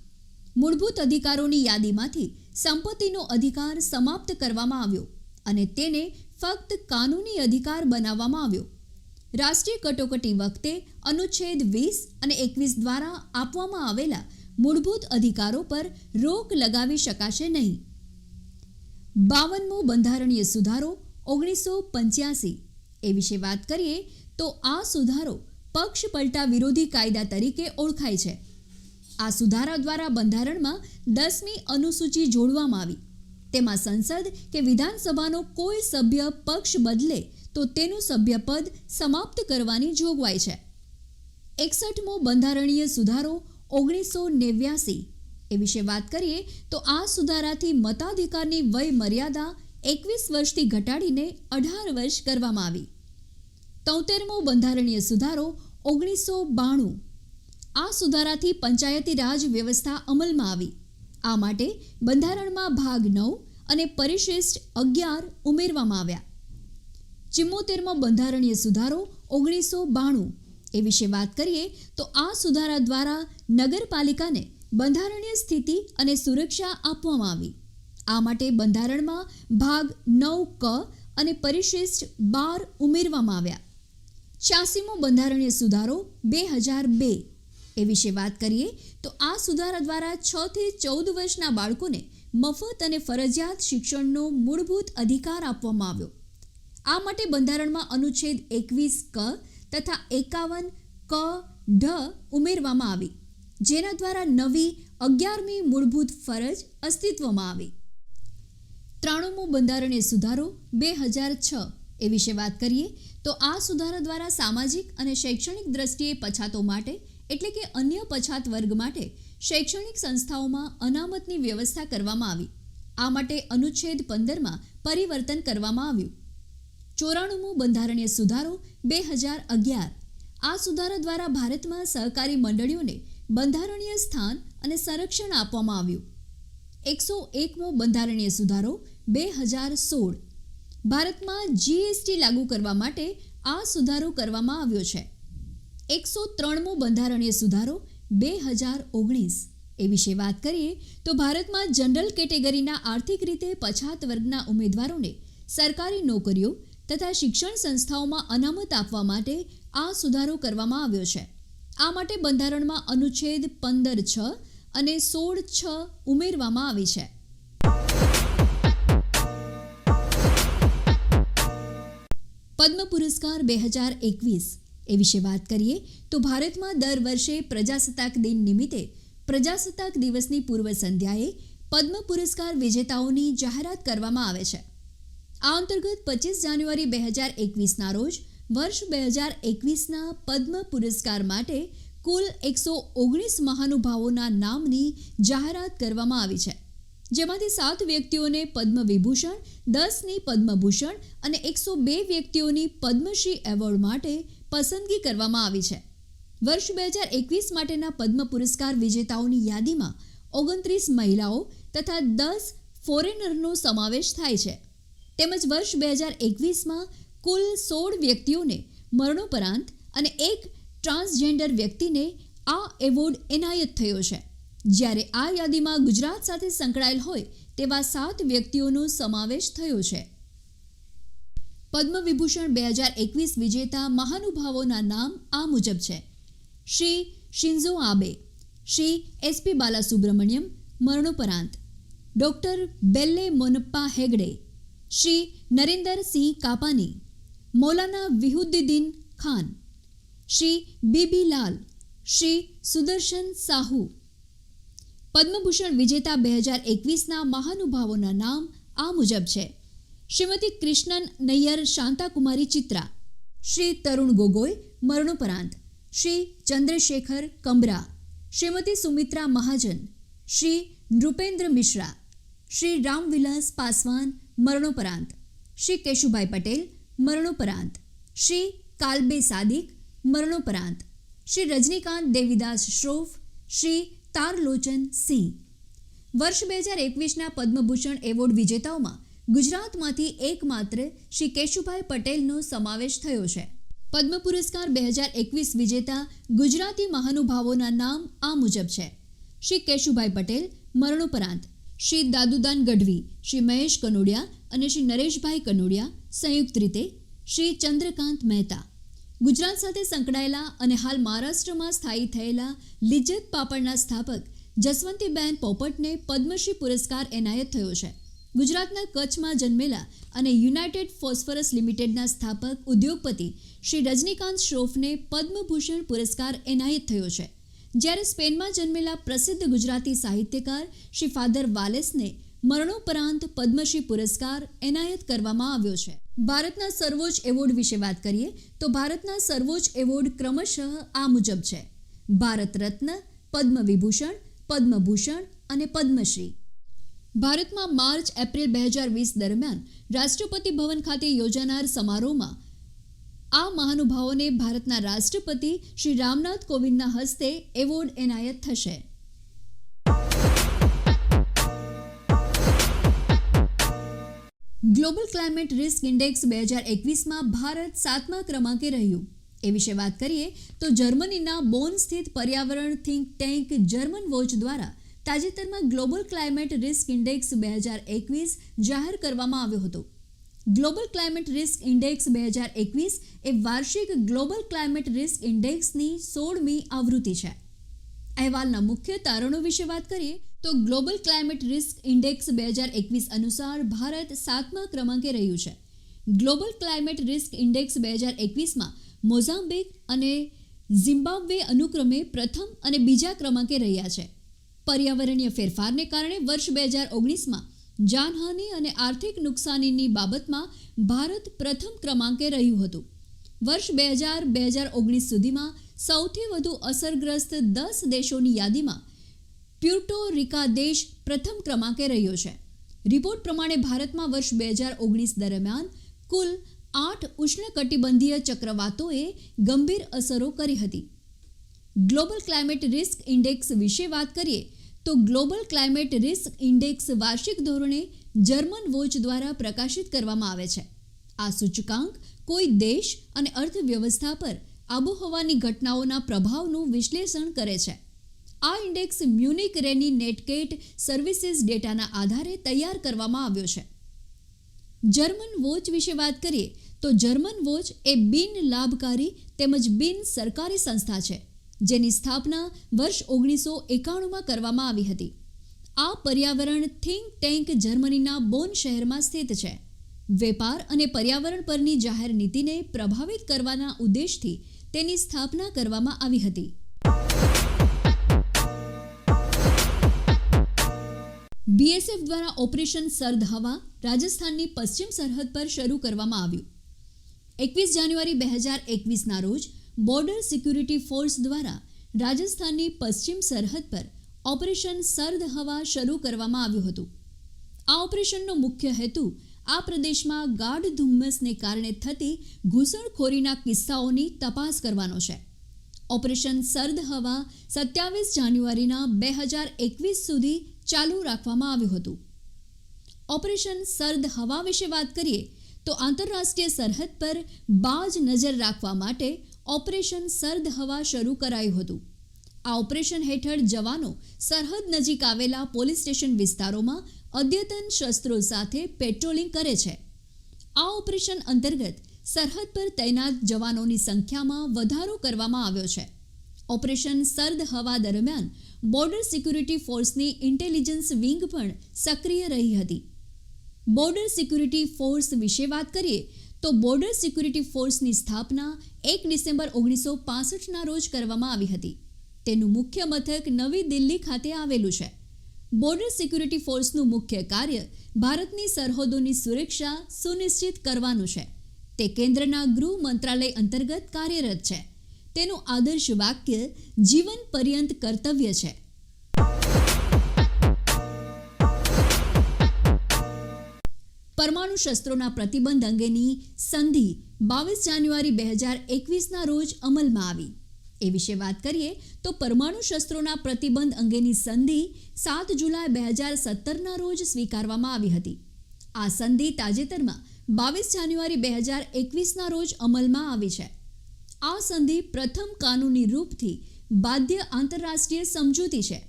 મૂળભૂત અધિકારોની યાદીમાંથી સંપત્તિનો અધિકાર સમાપ્ત કરવામાં આવ્યો અને તેને ફક્ત કાનૂની અધિકાર બનાવવામાં આવ્યો. રાષ્ટ્રીય કટોકટી વખતે અનુચ્છેદ 20 અને 21 દ્વારા આપવામાં આવેલા મૂળભૂત અધિકારો પર રોક લગાવી શકાશે નહીં. 52મો બંધારણીય સુધારો 1985 એ વિશે વાત કરીએ તો આ સુધારો પક્ષ પલટા વિરોધી કાયદા તરીકે ઓળખાય છે. આ સુધારા દ્વારા બંધારણમાં 10મી અનુસૂચિ જોડવામાં આવી. તેમાં સંસદ કે વિધાનસભાનો કોઈ સભ્ય પક્ષ બદલે તો તેનું સભ્યપદ સમાપ્ત કરવાની જોગવાઈ છે. 61મો બંધારણીય સુધારો 1989 એ વિશે વાત કરીએ તો આ સુધારાથી મતાધિકારની વય મર્યાદા 21 વર્ષથી ઘટાડીને 18 વર્ષ કરવામાં આવી. 73મો બંધારણીય સુધારો 1992 આ સુધારાથી પંચાયતી રાજ વ્યવસ્થા અમલમાં આવી. આ માટે બંધારણમાં ભાગ 9 અને પરિશિષ્ટ 11 ઉમેરવામાં આવ્યા. 74મો બંધારણીય સુધારો 1992 એ વિશે વાત કરીએ તો આ સુધારા દ્વારા નગરપાલિકાને બંધારણીય સ્થિતિ અને સુરક્ષા આપવામાં આવી. આ માટે બંધારણમાં ભાગ 9 ક અને પરિશિષ્ટ 12 ઉમેરવામાં આવ્યા. 86મો બંધારણીય સુધારો 2002 એ વિશે વાત કરીએ તો આ સુધારા દ્વારા 6 થી 14 વર્ષના બાળકોને મફત અને ફરજિયાત શિક્ષણનો મૂળભૂત અધિકાર આપવામાં આવ્યો. આ માટે બંધારણમાં અનુચ્છેદ 21 ક તથા 51 ક ઢ ઉમેરવામાં આવી, જેના દ્વારા નવી 11મી મૂળભૂત ફરજ અસ્તિત્વમાં આવી. 93મો બંધારણીય સુધારો 2006 એ વિશે વાત કરીએ તો આ સુધારા દ્વારા સામાજિક અને શૈક્ષણિક દ્રષ્ટિએ પછાતો માટે એટલે કે અન્ય પછાત વર્ગ માટે શૈક્ષણિક સંસ્થાઓમાં અનામતની વ્યવસ્થા કરવામાં આવી. આ માટે અનુચ્છેદ 15માં પરિવર્તન કરવામાં આવ્યું. 94મો બંધારણીય સુધારો 2011 આ સુધારા દ્વારા ભારતમાં સહકારી મંડળીઓને બંધારણીય સ્થાન અને સંરક્ષણ આપવામાં આવ્યું. 101મો બંધારણીય સુધારો 2016 ભારતમાં જીએસટી લાગુ કરવા માટે આ સુધારો કરવામાં આવ્યો છે. 103મો બંધારણીય સુધારો 2019 એ વિશે વાત કરીએ તો ભારતમાં જનરલ કેટેગરીના આર્થિક રીતે પછાત વર્ગના ઉમેદવારોને સરકારી નોકરીઓ તથા શિક્ષણ સંસ્થાઓમાં અનામત આપવા માટે આ સુધારો કરવામાં આવ્યો છે. આ માટે બંધારણમાં અનુચ્છેદ 15(6) અને 16(6) ઉમેરવામાં આવી છે. પદ્મ પુરસ્કાર 2021 એ વિશે વાત કરીએ તો ભારતમાં દર વર્ષે પ્રજાસત્તાક દિન નિમિત્તે પ્રજાસત્તાક દિવસની પૂર્વ સંધ્યાએ પદ્મ પુરસ્કાર વિજેતાઓની જાહેરાત કરવામાં આવે છે. આ અંતર્ગત 25 જાન્યુઆરી 2021ના રોજ વર્ષ 2021ના પદ્મ પુરસ્કાર માટે કુલ 119 મહાનુભાવોના નામની જાહેરાત કરવામાં આવી છે, જેમાંથી 7 વ્યક્તિઓને પદ્મ વિભૂષણ, 10ની પદ્મભૂષણ અને 102 વ્યક્તિઓની પદ્મશ્રી એવોર્ડ માટે પસંદગી કરવામાં આવી છે. વર્ષ 2021 માટેના પદ્મ પુરસ્કાર વિજેતાઓની યાદીમાં 29 મહિલાઓ તથા 10 ફોરેનરનો સમાવેશ થાય છે. તેમજ વર્ષ 2021માં કુલ 16 વ્યક્તિઓને મરણોપરાંત અને 1 ટ્રાન્સજેન્ડર વ્યક્તિને આ એવોર્ડ એનાયત થયો છે, જ્યારે આ યાદીમાં ગુજરાત સાથે સંકળાયેલ હોય તેવા 7 વ્યક્તિઓનો સમાવેશ થયો છે. પદ્મ વિભૂષણ 2021 વિજેતા મહાનુભાવોના નામ આ મુજબ છે: શ્રી શિન્ઝો આબે, શ્રી એસપી બાલાસુબ્રમણ્યમ મરણોપરાંત, ડૉક્ટર બેલ્લે મોનપ્પા હેગડે, શ્રી નરેન્દર સિંહ કાપાની, મૌલાના વિહુદ્દીન ખાન, શ્રી બીબી લાલ, શ્રી સુદર્શન સાહુ. પદ્મભૂષણ વિજેતા 2021ના મહાનુભાવોના નામ આ મુજબ છે: શ્રીમતી કૃષ્ણન નૈયર શાંતાકુમારી ચિત્રા, શ્રી તરુણ ગોગોઈ મરણોપરાંત, શ્રી ચંદ્રશેખર કમરા, શ્રીમતી સુમિત્રા મહાજન, શ્રી નૃપેન્દ્ર મિશ્રા, શ્રી રામવિલાસ પાસવાન મરણોપરાંત, શ્રી કેશુભાઈ પટેલ મરણોપરાંત, શ્રી કાલબે સાદિક મરણોપરાંત, શ્રી રજનીકાંત દેવીદાસ શ્રોફ, શ્રી તારલોચન સિંહ. વર્ષ 2021ના પદ્મભૂષણ એવોર્ડ વિજેતાઓમાં ગુજરાતમાંથી એકમાત્ર શ્રી કેશુભાઈ પટેલનો સમાવેશ થયો છે. પદ્મ પુરસ્કાર 2021 વિજેતા ગુજરાતી મહાનુભાવોના નામ આ મુજબ છે: શ્રી કેશુભાઈ પટેલ મરણોપરાંત, શ્રી દાદુદાન ગઢવી, શ્રી મહેશ કનોડિયા અને શ્રી નરેશભાઈ કનોડિયા સંયુક્ત રીતે, શ્રી ચંદ્રકાંત મહેતા. ગુજરાત સાથે સંકળાયેલા અને હાલ મહારાષ્ટ્રમાં સ્થાયી થયેલા લિજ્જત પાપડના સ્થાપક જસવંતીબેન પોપટને પદ્મશ્રી પુરસ્કાર એનાયત થયો છે. ગુજરાતના કચ્છમાં જન્મેલા અને યુનાઇટેડ ફોસ્ફરસ લિમિટેડના સ્થાપક ઉદ્યોગપતિ શ્રી રજનીકાંત શ્રોફને પદ્મભૂષણ પુરસ્કાર એનાયત થયો છે, જ્યારે સ્પેનમાં જન્મેલા પ્રસિદ્ધ ગુજરાતી સાહિત્યકાર શ્રી ફાધર વાલેસને મરણોપરાંત પદ્મશ્રી પુરસ્કાર એનાયત કરવામાં આવ્યો છે. ભારતના સર્વોચ્ચ એવોર્ડ વિશે વાત કરીએ તો ભારતના સર્વોચ્ચ એવોર્ડ ક્રમશઃ આ મુજબ છે: ભારત રત્ન, પદ્મ વિભૂષણ, પદ્મભૂષણ અને પદ્મશ્રી. ભારતમાં માર્ચ-એપ્રિલ 2020 દરમિયાન રાષ્ટ્રપતિ ભવન ખાતે યોજાનાર સમારોહમાં આ મહાનુભાવોને ભારતના રાષ્ટ્રપતિ શ્રી રામનાથ કોવિંદના હસ્તે એવોર્ડ એનાયત થશે. ગ્લોબલ ક્લાઇમેટ રિસ્ક ઇન્ડેક્સ 2021માં ભારત 7મા ક્રમાંકે રહ્યું. એ વિશે વાત કરીએ તો જર્મનીના બોન સ્થિત પર્યાવરણ થિંક ટેન્ક જર્મન વોચ દ્વારા તાજેતરમાં ગ્લોબલ ક્લાઇમેટ રિસ્ક ઇન્ડેક્સ 2021 જાહેર કરવામાં આવ્યો હતો. ગ્લોબલ ક્લાઇમેટ રિસ્ક ઇન્ડેક્સ 2021 એ વાર્ષિક ગ્લોબલ ક્લાઇમેટ રિસ્ક ઇન્ડેક્સની 16મી આવૃત્તિ છે. અહેવાલના મુખ્ય તારણો વિશે વાત કરીએ તો ગ્લોબલ ક્લાઇમેટ રિસ્ક ઇન્ડેક્સ 2021 અનુસાર ભારત 7મા ક્રમાંકે રહ્યું છે. Global climate risk index 2021માં Mozambique અને ઝિમ્બાબ્વે અનુક્રમે પ્રથમ અને બીજા ક્રમાંકે રહ્યા છે. પર્યાવરણીય ફેરફારને કારણે વર્ષ 2019માં જાનહાનિ અને આર્થિક નુકસાનીની બાબતમાં ભારત પ્રથમ ક્રમાંકે રહ્યું હતું. વર્ષ 2019 સુધીમાં સૌથી વધુ અસરગ્રસ્ત 10 દેશોની યાદીમાં પ્યુર્ટો રિકા દેશ પ્રથમ ક્રમાંકે રહ્યો છે. રિપોર્ટ પ્રમાણે ભારતમાં વર્ષ 2019 દરમિયાન કુલ 8 ઉષ્ણકટિબંધીય ચક્રવાતોએ ગંભીર અસરો કરી હતી. ગ્લોબલ ક્લાઇમેટ રિસ્ક ઇન્ડેક્સ વિશે વાત કરીએ તો ગ્લોબલ ક્લાઇમેટ રિસ્ક ઇન્ડેક્સ વાર્ષિક ધોરણે જર્મન વોચ દ્વારા પ્રકાશિત કરવામાં આવે છે. આ સૂચકાંક કોઈ દેશ અને અર્થવ્યવસ્થા પર આબોહવાની ઘટનાઓના પ્રભાવનું વિશ્લેષણ કરે છે. આ ઇન્ડેક્સ મ્યુનિક રેની નેટકેટ સર્વિસીસ ડેટાના આધારે તૈયાર કરવામાં આવ્યો છે. જર્મન વોચ વિશે વાત કરીએ તો જર્મન વોચ એ બિન લાભકારી તેમજ બિન સરકારી સંસ્થા છે જેની સ્થાપના વર્ષ 1991માં કરવામાં આવી હતી. આ પર્યાવરણ થિંક ટેન્ક જર્મનીના બોન શહેરમાં સ્થિત છે. વેપાર અને પર્યાવરણ પરની જાહેર નીતિને પ્રભાવિત કરવાના ઉદ્દેશથી તેની સ્થાપના કરવામાં આવી હતી. બીએસએફ દ્વારા ઓપરેશન સર્દ હવા રાજસ્થાનની પશ્ચિમ સરહદ પર શરૂ કરવામાં આવ્યું. 21 જાન્યુઆરી 2021ના રોજ બોર્ડર સિક્યુરિટી ફોર્સ દ્વારા રાજસ્થાનની પશ્ચિમ સરહદ પર ઓપરેશન સર્દ હવા શરૂ કરવામાં આવ્યું હતું. આ ઓપરેશનનો મુખ્ય હેતુ આ પ્રદેશમાં ગાઢ ધુમ્મસને કારણે થતી ઘૂસણખોરીના કિસ્સાઓની તપાસ કરવાનો છે. ઓપરેશન સર્દ હવા 27 જાન્યુઆરીના 2021 સુધી ચાલુ રાખવામાં આવ્યું હતું. ઓપરેશન સર્દ હવા વિશે વાત કરીએ તો આંતરરાષ્ટ્રીય સરહદ પર બાજ નજર રાખવા માટે ઓપરેશન સર્દ હવા શરૂ કરાયું હતું. આ ઓપરેશન હેઠળ જવાનો સરહદ નજીક આવેલા પોલીસ સ્ટેશન વિસ્તારોમાં અદ્યતન શસ્ત્રો સાથે પેટ્રોલિંગ કરે છે. આ ઓપરેશન અંતર્ગત સરહદ પર તૈનાત જવાનોની સંખ્યામાં વધારો કરવામાં આવ્યો છે. ઓપરેશન સર્દ હવા દરમિયાન બોર્ડર સિક્યુરિટી ફોર્સની ઇન્ટેલિજન્સ વિંગ પણ સક્રિય રહી હતી. બોર્ડર સિક્યુરિટી ફોર્સ વિશે વાત કરીએ તો બોર્ડર સિક્યુરિટી ફોર્સની સ્થાપના 1 ડિસેમ્બર 1965ના રોજ કરવામાં આવી હતી. તેનું મુખ્ય મથક નવી દિલ્હી ખાતે આવેલું છે. બોર્ડર સિક્યુરિટી ફોર્સનું મુખ્ય કાર્ય ભારતની સરહદોની સુરક્ષા સુનિશ્ચિત કરવાનું છે. તે કેન્દ્રના ગૃહ મંત્રાલય અંતર્ગત કાર્યરત છે. તેનું આદર્શ વાક્ય જીવન પર્યંત કર્તવ્ય છે. પરમાણુ શસ્ત્રોના પ્રતિબંધ અંગેની સંધિ 22 જાન્યુઆરી 2021ના રોજ અમલમાં આવી. એ વિશે વાત કરીએ તો પરમાણુ શસ્ત્રોના પ્રતિબંધ અંગેની સંધિ 7 જુલાઈ 2017ના રોજ સ્વીકારવામાં આવી હતી. આ સંધિ તાજેતરમાં 22 જાન્યુઆરી 2021ના રોજ અમલમાં આવી છે. આ સંધિ પ્રથમ કાનૂની રૂપથી બાધ્ય આંતરરાષ્ટ્રીય સમજૂતી છે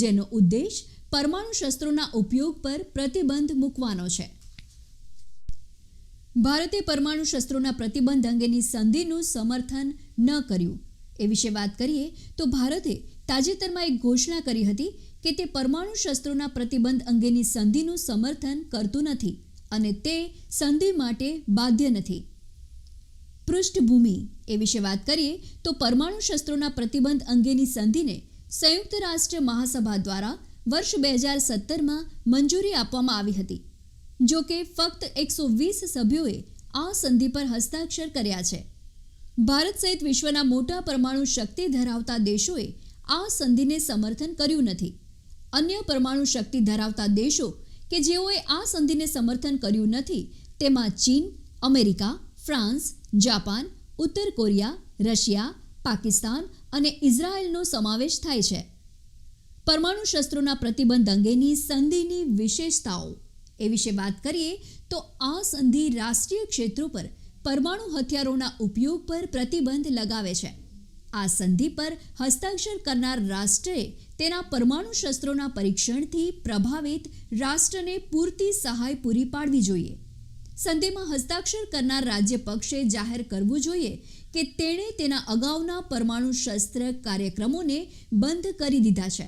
જેનો ઉદ્દેશ પરમાણુ શસ્ત્રોના ઉપયોગ પર પ્રતિબંધ મૂકવાનો છે. ભારતે પરમાણુ શસ્ત્રોના પ્રતિબંધ અંગેની સંધિનું સમર્થન ન કર્યું. એ વિશે વાત કરીએ તો ભારતે તાજેતરમાં એક ઘોષણા કરી હતી કે તે પરમાણુ શસ્ત્રોના પ્રતિબંધ અંગેની સંધિનું સમર્થન કરતું નથી અને તે સંધિ માટે બાધ્ય નથી. પૃષ્ઠભૂમિ એ વિશે વાત કરીએ તો પરમાણુ શસ્ત્રોના પ્રતિબંધ અંગેની સંધિને સંયુક્ત રાષ્ટ્ર મહાસભા દ્વારા વર્ષ 2017માં મંજૂરી આપવામાં આવી હતી. જો કે ફક્ત 120 સભ્યોએ આ સંધિ પર હસ્તાક્ષર કર્યા છે. ભારત સહિત વિશ્વના મોટા પરમાણુ શક્તિ ધરાવતા દેશોએ આ સંધિને સમર્થન કર્યું નથી. અન્ય પરમાણુ શક્તિ ધરાવતા દેશો કે જેઓએ આ સંધિને સમર્થન કર્યું નથી તેમાં ચીન, અમેરિકા, ફ્રાન્સ, જાપાન, ઉત્તર કોરિયા, રશિયા, પાકિસ્તાન અને ઇઝરાયલનો સમાવેશ થાય છે. પરમાણુ શસ્ત્રોના પ્રતિબંધ અંગેની સંધિની વિશેષતાઓ એ વિશે વાત કરીએ તો આ સંધિ રાષ્ટ્રીય ક્ષેત્રો પર પરમાણુ હથિયારોના ઉપયોગ પર પ્રતિબંધ લગાવે છે. આ સંધિ પર હસ્તાક્ષર કરનાર રાષ્ટ્રએ તેના પરમાણુ શસ્ત્રોના પરીક્ષણથી પ્રભાવિત રાષ્ટ્રને પૂરતી સહાય પૂરી પાડવી જોઈએ. સંધિમાં હસ્તાક્ષર કરનાર રાજ્ય પક્ષે જાહેર કરવું જોઈએ કે તેણે તેના અગાઉના પરમાણુ શસ્ત્ર કાર્યક્રમોને બંધ કરી દીધા છે.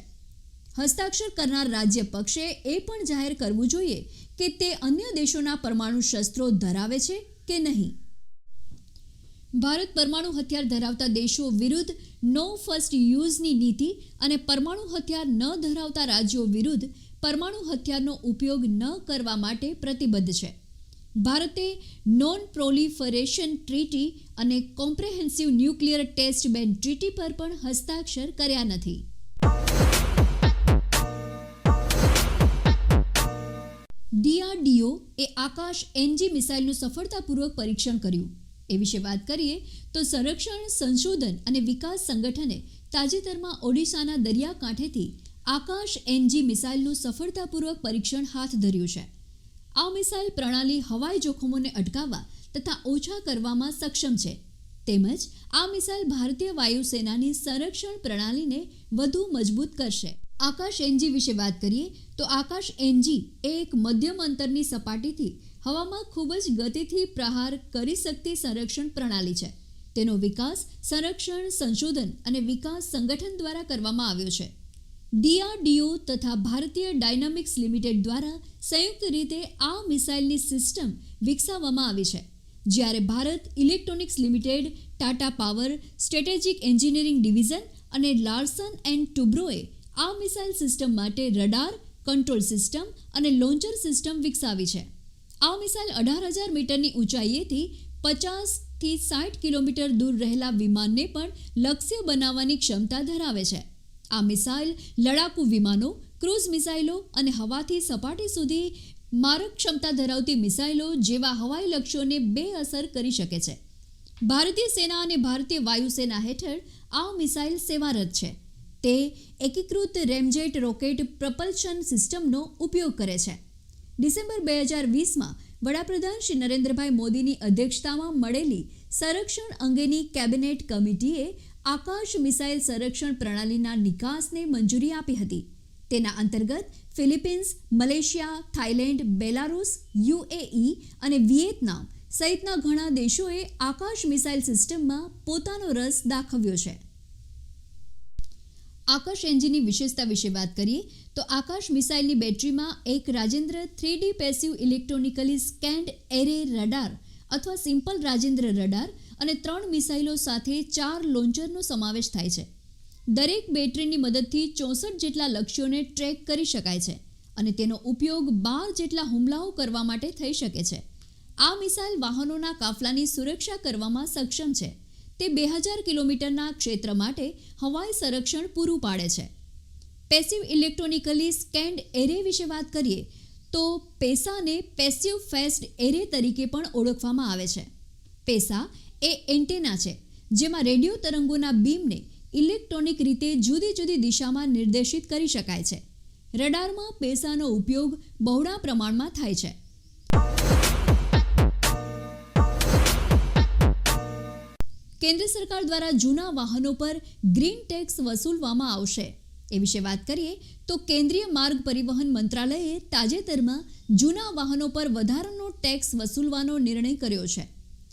હસ્તાક્ષર કરનાર રાજ્ય પક્ષે એ પણ જાહેર કરવું જોઈએ કે તે અન્ય દેશોના પરમાણુ શસ્ત્રો ધરાવે છે કે નહીં. ભારત પરમાણુ હથિયાર ધરાવતા દેશો વિરુદ્ધ નો ફર્સ્ટ યુઝની નીતિ અને પરમાણુ હથિયાર ન ધરાવતા રાજ્યો વિરુદ્ધ પરમાણુ હથિયારનો ઉપયોગ ન કરવા માટે પ્રતિબદ્ધ છે. ભારતે નોન પ્રોલિફરેશન ટ્રીટી અને કોમ્પ્રેહેન્સિવ ન્યુક્લિયર ટેસ્ટ બેન ટ્રીટી પર પણ હસ્તાક્ષર કર્યા નથી. DRDO એ આકાશ એનજી મિસાઇલનું સફળતાપૂર્વક પરીક્ષણ કર્યું. એ વિશે વાત કરીએ તો સંરક્ષણ સંશોધન અને વિકાસ સંગઠને તાજેતરમાં ઓડિશાના દરિયાકાંઠેથી આકાશ એનજી મિસાઇલનું સફળતાપૂર્વક પરીક્ષણ હાથ ધર્યું છે. આ મિસાઇલ પ્રણાલી હવાઈ જોખમોને અટકાવવા તથા ઓછા કરવામાં સક્ષમ છે. તેમજ આ મિસાઇલ ભારતીય વાયુસેનાની સંરક્ષણ પ્રણાલીને વધુ મજબૂત કરશે. આકાશ એનજી વિશે વાત કરીએ તો આકાશ એનજી એ એક મધ્યમ અંતરની સપાટીથી હવામાં ખૂબ જ ગતિથી પ્રહાર કરી શકતી સંરક્ષણ પ્રણાલી છે. તેનો વિકાસ સંરક્ષણ સંશોધન અને વિકાસ સંગઠન દ્વારા કરવામાં આવ્યો છે. DRDO તથા ભારતીય ડાયનામિક્સ લિમિટેડ દ્વારા સંયુક્ત રીતે આ મિસાઇલની સિસ્ટમ વિકસાવવામાં આવી છે. જ્યારે Bharat electronics limited, Tata power, strategic engineering division અને લાર્સન એન્ડ ટુબ્રોએ આ મિસાઇલ સિસ્ટમ માટે રડાર, કંટ્રોલ સિસ્ટમ અને લોન્ચર સિસ્ટમ વિકસાવી છે. આ મિસાઇલ 18,000 મીટરની ઊંચાઈએથી 50થી 60 કિલોમીટર દૂર રહેલા વિમાનને પણ લક્ષ્ય બનાવવાની ક્ષમતા ધરાવે છે. આ મિસાઇલ લડાકુ વિમાનો, ક્રૂઝ મિસાઇલો અને હવાથી સપાટી સુધી મારક ક્ષમતા ધરાવતી મિસાઇલો જેવા હવાઈ લક્ષ્યોને બેઅસર કરી શકે છે. ભારતીય સેના અને ભારતીય વાયુસેના હેઠળ આ મિસાઇલ સેવારત છે. તે એકીકૃત રેમજેટ રોકેટ પ્રપલ્શન સિસ્ટમનો ઉપયોગ કરે છે. ડિસેમ્બર 2020માં વડાપ્રધાન શ્રી નરેન્દ્રભાઈ મોદીની અધ્યક્ષતામાં મળેલી સંરક્ષણ અંગેની કેબિનેટ કમિટીએ આકાશ મિસાઇલ સંરક્ષણ પ્રણાલીના નિકાસને મંજૂરી આપી હતી. તેના અંતર્ગત Philippines, Malaysia, Thailand, Belarus, UAE અને વિયેતનામ સહિતના ઘણા દેશોએ આકાશ મિસાઇલ સિસ્ટમમાં પોતાનો રસ દાખવ્યો છે. આકાશ એન્જિનની વિશેષતા વિશે વાત કરીએ તો આકાશ મિસાઇલની બેટરીમાં એક Rajendra 3D passive electronically scanned array radar અથવા સિમ્પલ રાજેન્દ્ર રડાર અને 3 મિસાઇલો સાથે 4 લોન્ચરનો સમાવેશ થાય છે. દરેક બેટરીની મદદથી 64 જેટલા લક્ષ્યોને ટ્રેક કરી શકાય છે અને તેનો ઉપયોગ 12 જેટલા હુમલાઓ કરવા માટે થઈ શકે છે. આ મિસાઇલ વાહનોના કાફલાની સુરક્ષા કરવામાં સક્ષમ છે. તે 2000 કિલોમીટરના ક્ષેત્ર માટે હવાઈ સંરક્ષણ પૂરું પાડે છે. પેસિવ ઇલેક્ટ્રોનિકલી સ્કેન્ડ એરે વિશે વાત કરીએ તો પેસાને પેસિવ ફેસ્ડ એરે તરીકે પણ ઓળખવામાં આવે છે. પેસા એ એન્ટેના છે જેમાં રેડિયો તરંગોના બીમને ઇલેક્ટ્રોનિક રીતે જુદી જુદી દિશામાં નિર્દેશિત કરી શકાય છે. રડારમાં પેસાનો ઉપયોગ બહોળા પ્રમાણમાં થાય છે. કેન્દ્ર સરકાર દ્વારા જૂના વાહનો પર ગ્રીન ટેક્સ વસૂલવામાં આવશે. એ વિશે વાત કરીએ તો કેન્દ્રીય માર્ગ પરિવહન મંત્રાલયે તાજેતરમાં જૂના વાહનો પર વધારાનો ટેક્સ વસૂલવાનો નિર્ણય કર્યો છે.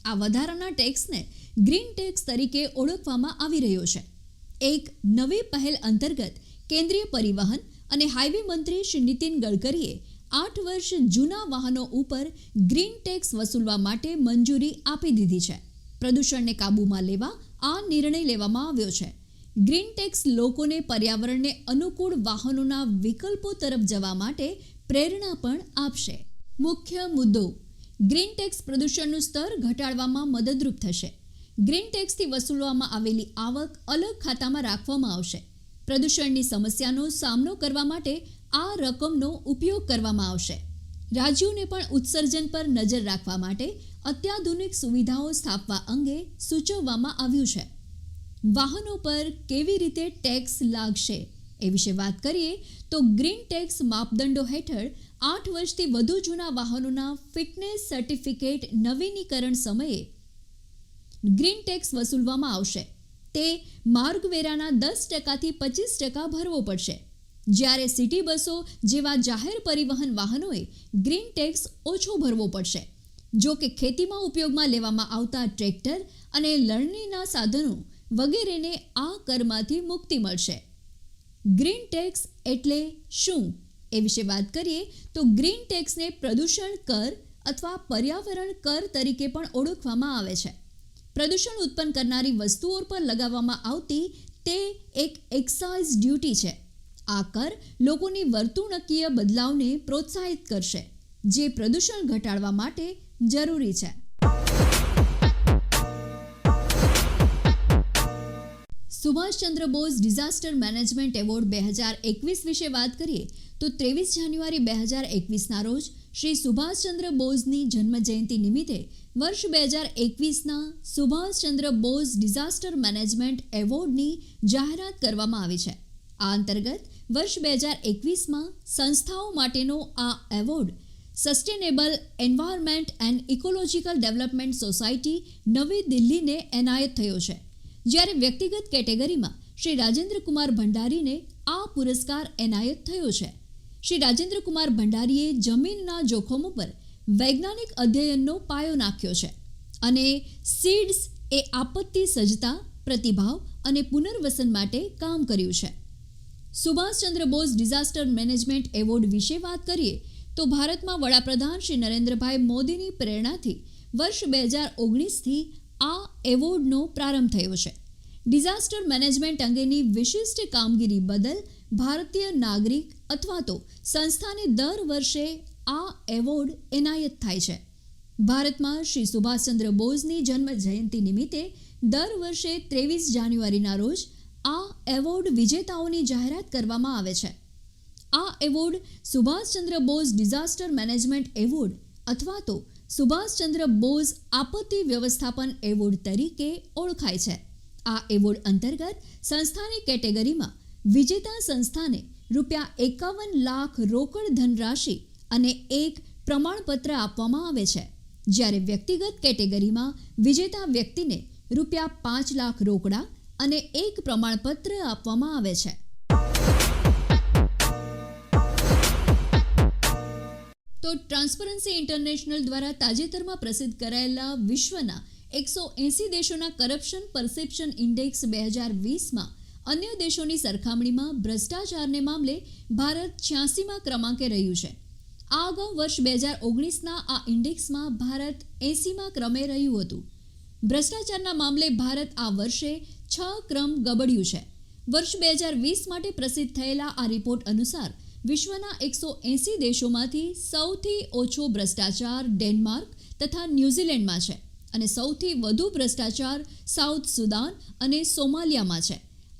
આ વધારાના ટેક્સને ગ્રીન ટેક્સ તરીકે ઓળખવામાં આવી રહ્યો છે. એક નવી પહેલ અંતર્ગત કેન્દ્રીય પરિવહન અને હાઈવે મંત્રી શ્રી નીતિન ગડકરીએ 8 વર્ષ જૂના વાહનો ઉપર ગ્રીન ટેક્સ વસૂલવા માટે મંજૂરી આપી દીધી છે. પ્રદૂષણને કાબૂમાં લેવા આ નિર્ણય લેવામાં આવ્યો છે. ગ્રીન ટેક્સ લોકોને પર્યાવરણને અનુકૂળ વાહનોના વિકલ્પો તરફ જવા માટે પ્રેરણા પણ આપશે. મુખ્ય મુદ્દો: ગ્રીન ટેક્સ પ્રદૂષણનું સ્તર ઘટાડવામાં મદદરૂપ થશે. ગ્રીન ટેક્સથી વસૂલવામાં આવેલી આવક અલગ ખાતામાં રાખવામાં આવશે. પ્રદૂષણની સમસ્યાનો સામનો કરવા માટે આ રકમનો ઉપયોગ કરવામાં આવશે. રાજ્યોને પણ ઉત્સર્જન પર નજર રાખવા માટે અત્યાધુનિક સુવિધાઓ સ્થાપવા અંગે સૂચવવામાં આવ્યું છે. વાહનો પર કેવી રીતે ટેક્સ લાગશે એ વિશે વાત કરીએ તો ગ્રીન ટેક્સ માપદંડો હેઠળ 8 વર્ષથી વધુ જૂના વાહનોના ફિટનેસ સર્ટિફિકેટ નવીનીકરણ સમયે ગ્રીન ટેક્સ વસૂલવામાં આવશે. તે માર્ગવેરાના 10%થી 25% ભરવો પડશે. જ્યારે સિટી બસો જેવા જાહેર પરિવહન વાહનોએ ગ્રીન ટેક્સ ઓછો ભરવો પડશે. જો કે ખેતીમાં ઉપયોગમાં લેવામાં આવતા ટ્રેક્ટર અને લણણીના સાધનો વગેરેને આ કરમાંથી મુક્તિ મળશે. ગ્રીન ટેક્સ એટલે શું એ વિશે વાત કરીએ તો ગ્રીન ટેક્સને પ્રદૂષણ કર અથવા પર્યાવરણ કર તરીકે પણ ઓળખવામાં આવે છે. પ્રદૂષણ ઉત્પન્ન કરનારી વસ્તુઓ પર લગાવવામાં આવતી તે એક એક્સાઇઝ ડ્યુટી છે. આ કર લોકોની વર્તણૂકીય બદલાવને પ્રોત્સાહિત કરશે, જે પ્રદૂષણ ઘટાડવા માટે જરૂરી છે. Subhash Chandra Bose disaster management award 2021 વિશે વાત કરીએ તો 23 જાન્યુઆરી 2021ના રોજ શ્રી સુભાષચંદ્ર બોઝની જન્મજયંતિ નિમિત્તે વર્ષ 2021ના સુભાષચંદ્ર બોઝ ડિઝાસ્ટર મેનેજમેન્ટ એવોર્ડની જાહેરાત કરવામાં આવી છે. આ અંતર્ગત વર્ષ 2021માં સંસ્થાઓ માટેનો આ award sustainable environment and ecological development society નવી દિલ્હીને એનાયત થયો છે. જ્યારે વ્યક્તિગત કેટેગરીમાં શ્રી રાજેન્દ્ર કુમાર ભંડારીને આ પુરસ્કાર એનાયત થયો છે. શ્રી રાજેન્દ્ર કુમાર ભંડારીએ જમીનના જોખમો પર વૈજ્ઞાનિક અધ્યયનનો પાયો નાખ્યો છે અને સીડ્સ એ આપત્તિ સજ્જતા, પ્રતિભાવ અને પુનર્વસન માટે કામ કર્યું છે. Subhash Chandra Bose disaster management award વિશે વાત કરીએ તો ભારતમાં વડાપ્રધાન શ્રી નરેન્દ્રભાઈ મોદીની પ્રેરણાથી વર્ષ 2019થી આ એવોર્ડનો પ્રારંભ થયો છે. ડિઝાસ્ટર મેનેજમેન્ટ અંગેની વિશિષ્ટ કામગીરી બદલ ભારતીય નાગરિક અથવા તો સંસ્થાને દર વર્ષે આ એવોર્ડ એનાયત થાય છે. ભારતમાં શ્રી સુભાષચંદ્ર બોઝની જન્મ જયંતિ નિમિત્તે દર વર્ષે 23 જાન્યુઆરીના રોજ આ એવોર્ડ વિજેતાઓની જાહેરાત કરવામાં આવે છે. આ award Subhash Chandra Bose disaster management award અથવા તો સુભાષચંદ્ર બોઝ આપત્તિ વ્યવસ્થાપન એવોર્ડ તરીકે ઓળખાય છે. આ એવોર્ડ અંતર્ગત સંસ્થાની કેટેગરીમાં વિજેતા સંસ્થાને ₹51 લાખ રોકડ ધનરાશિ અને એક પ્રમાણપત્ર આપવામાં આવે છે. જ્યારે વ્યક્તિગત કેટેગરીમાં વિજેતા વ્યક્તિને ₹5 લાખ રોકડા અને એક પ્રમાણપત્ર આપવામાં આવે છે. તો ટ્રાન્સપરન્સી ઇન્ટરનેશનલ દ્વારા તાજેતરમાં પ્રસિદ્ધ કરાયેલા વિશ્વના 180 દેશોના કરપ્શન પરસેપ્શન ઇન્ડેક્સ 2020માં અન્ય દેશોની સરખામણીમાં ભ્રષ્ટાચારને મામલે ભારત 86મા ક્રમાંકે રહ્યું છે. આ અગાઉ વર્ષ 2019ના આ ઇન્ડેક્સમાં ભારત 80મા ક્રમે રહ્યું હતું. ભ્રષ્ટાચારના મામલે ભારત આ વર્ષે 6 ક્રમ ગબડ્યું છે. વર્ષ 2020 માટે પ્રસિદ્ધ થયેલા આ રિપોર્ટ અનુસાર વિશ્વના 180 દેશોમાંથી સૌથી ઓછો ભ્રષ્ટાચાર ડેનમાર્ક તથા ન્યૂઝીલેન્ડમાં છે અને સૌથી વધુ ભ્રષ્ટાચાર સાઉથ સુદાન અને સોમાલિયામાં છે.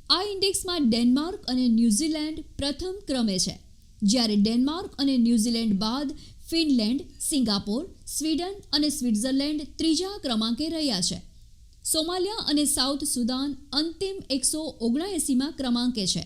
આ ઇન્ડેક્સમાં ડેનમાર્ક અને ન્યૂઝીલેન્ડ પ્રથમ ક્રમે છે, જ્યારે ડેનમાર્ક અને ન્યૂઝીલેન્ડ બાદ ફિનલેન્ડ, સિંગાપોર, સ્વીડન અને સ્વિટ્ઝરલેન્ડ ત્રીજા ક્રમાંકે રહ્યા છે. સોમાલિયા અને સાઉથ સુદાન અંતિમ 179મા ક્રમાંકે છે.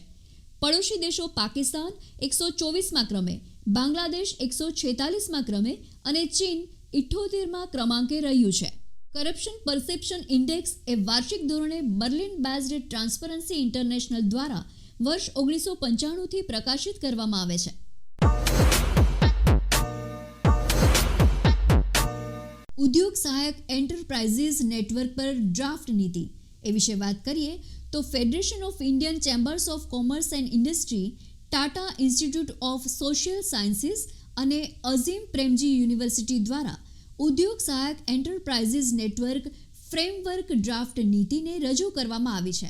પડોશી દેશો પાકિસ્તાન 124મા ક્રમે, બાંગ્લાદેશ 146મા ક્રમે અને ચીન 78મા ક્રમાંકે રહ્યું છે. કરપ્શન પરસેપ્શન ઇન્ડેક્સ એ વાર્ષિક ધોરણે બર્લિન બેઝડ ટ્રાન્સપરન્સી ઇન્ટરનેશનલ દ્વારા વર્ષ 1995થી પ્રકાશિત કરવામાં આવે છે. ઉદ્યોગ સહાયક એન્ટરપ્રાઇઝીસ નેટવર્ક પર ડ્રાફ્ટ નીતિ એ વિશે વાત કરીએ તો federation of Indian chambers of commerce and industry, Tata institute of social sciences અને અઝીમ પ્રેમજી યુનિવર્સિટી દ્વારા ઉદ્યોગ સહાયક એન્ટરપ્રાઇઝીસ નેટવર્ક ફ્રેમવર્ક ડ્રાફ્ટ નીતિને રજૂ કરવામાં આવી છે.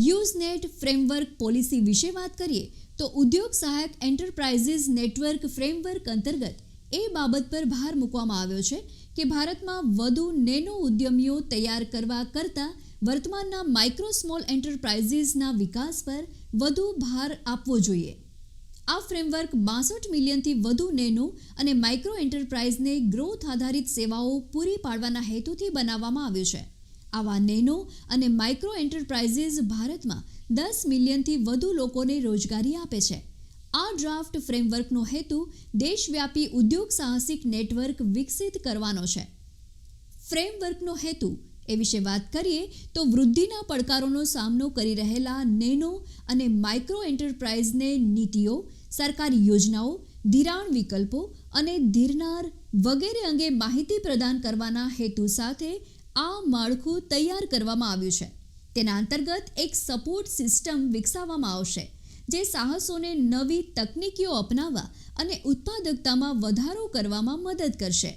યુઝનેટ ફ્રેમવર્ક પોલિસી વિશે વાત કરીએ તો ઉદ્યોગ સહાયક એન્ટરપ્રાઇઝીસ નેટવર્ક ફ્રેમવર્ક અંતર્ગત એ બાબત પર ભાર મૂકવામાં આવ્યો છે કે ભારતમાં વધુ નેનો ઉદ્યમીઓ તૈયાર કરવા કરતાં વર્તમાનના માઇક્રો સ્મોલ એન્ટરપ્રાઇઝીસના વિકાસ પર વધુ ભાર આપવો જોઈએ. આ ફ્રેમવર્ક 62 મિલિયનથી વધુ નેનો અને માઇક્રો એન્ટરપ્રાઇઝને ગ્રોથ આધારિત સેવાઓ પૂરી પાડવાના હેતુથી બનાવવામાં આવ્યું છે. આવા નેનો અને માઇક્રો એન્ટરપ્રાઇઝીસ ભારતમાં 10 મિલિયનથી વધુ લોકોને રોજગારી આપે છે. આ ડ્રાફ્ટ ફ્રેમવર્કનો હેતુ દેશવ્યાપી ઉદ્યોગ સાહસિક નેટવર્ક વિકસિત કરવાનો છે. ફ્રેમવર્કનો હેતુ એ વિશે વાત કરીએ તો વૃદ્ધિના પડકારોનો સામનો કરી રહેલા નેનો અને માઇક્રો એન્ટરપ્રાઇઝને નીતિઓ, સરકારી યોજનાઓ, ધિરાણ વિકલ્પો અને ધીરનાર વગેરે અંગે માહિતી પ્રદાન કરવાના હેતુ સાથે આ માળખું તૈયાર કરવામાં આવ્યું છે. તેના અંતર્ગત એક સપોર્ટ સિસ્ટમ વિકસાવવામાં આવશે જે સાહસોને નવી તકનીકીઓ અપનાવવા અને ઉત્પાદકતામાં વધારો કરવામાં મદદ કરશે.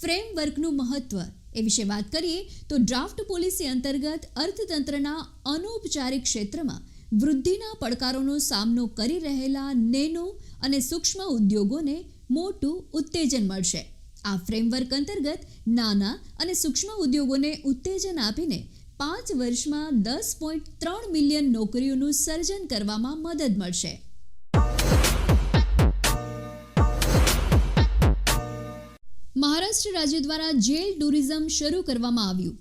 ફ્રેમવર્કનું મહત્વ એ વિશે વાત કરીએ તો ડ્રાફ્ટ પોલિસી અંતર્ગત અર્થતંત્રના અનૌપચારિક ક્ષેત્રમાં વૃદ્ધિના પડકારોનો સામનો કરી રહેલા નેનો અને સૂક્ષ્મ ઉદ્યોગોને મોટું ઉત્તેજન મળશે. આ ફ્રેમવર્ક અંતર્ગત નાના અને સૂક્ષ્મ ઉદ્યોગોને ઉત્તેજન આપીને 5 વર્ષમાં 10.3 મિલિયન નોકરીઓનું સર્જન કરવામાં મદદ મળશે. મહારાષ્ટ્ર રાજ્ય દ્વારા જેલ ટુરિઝમ શરૂ કરવામાં આવ્યું.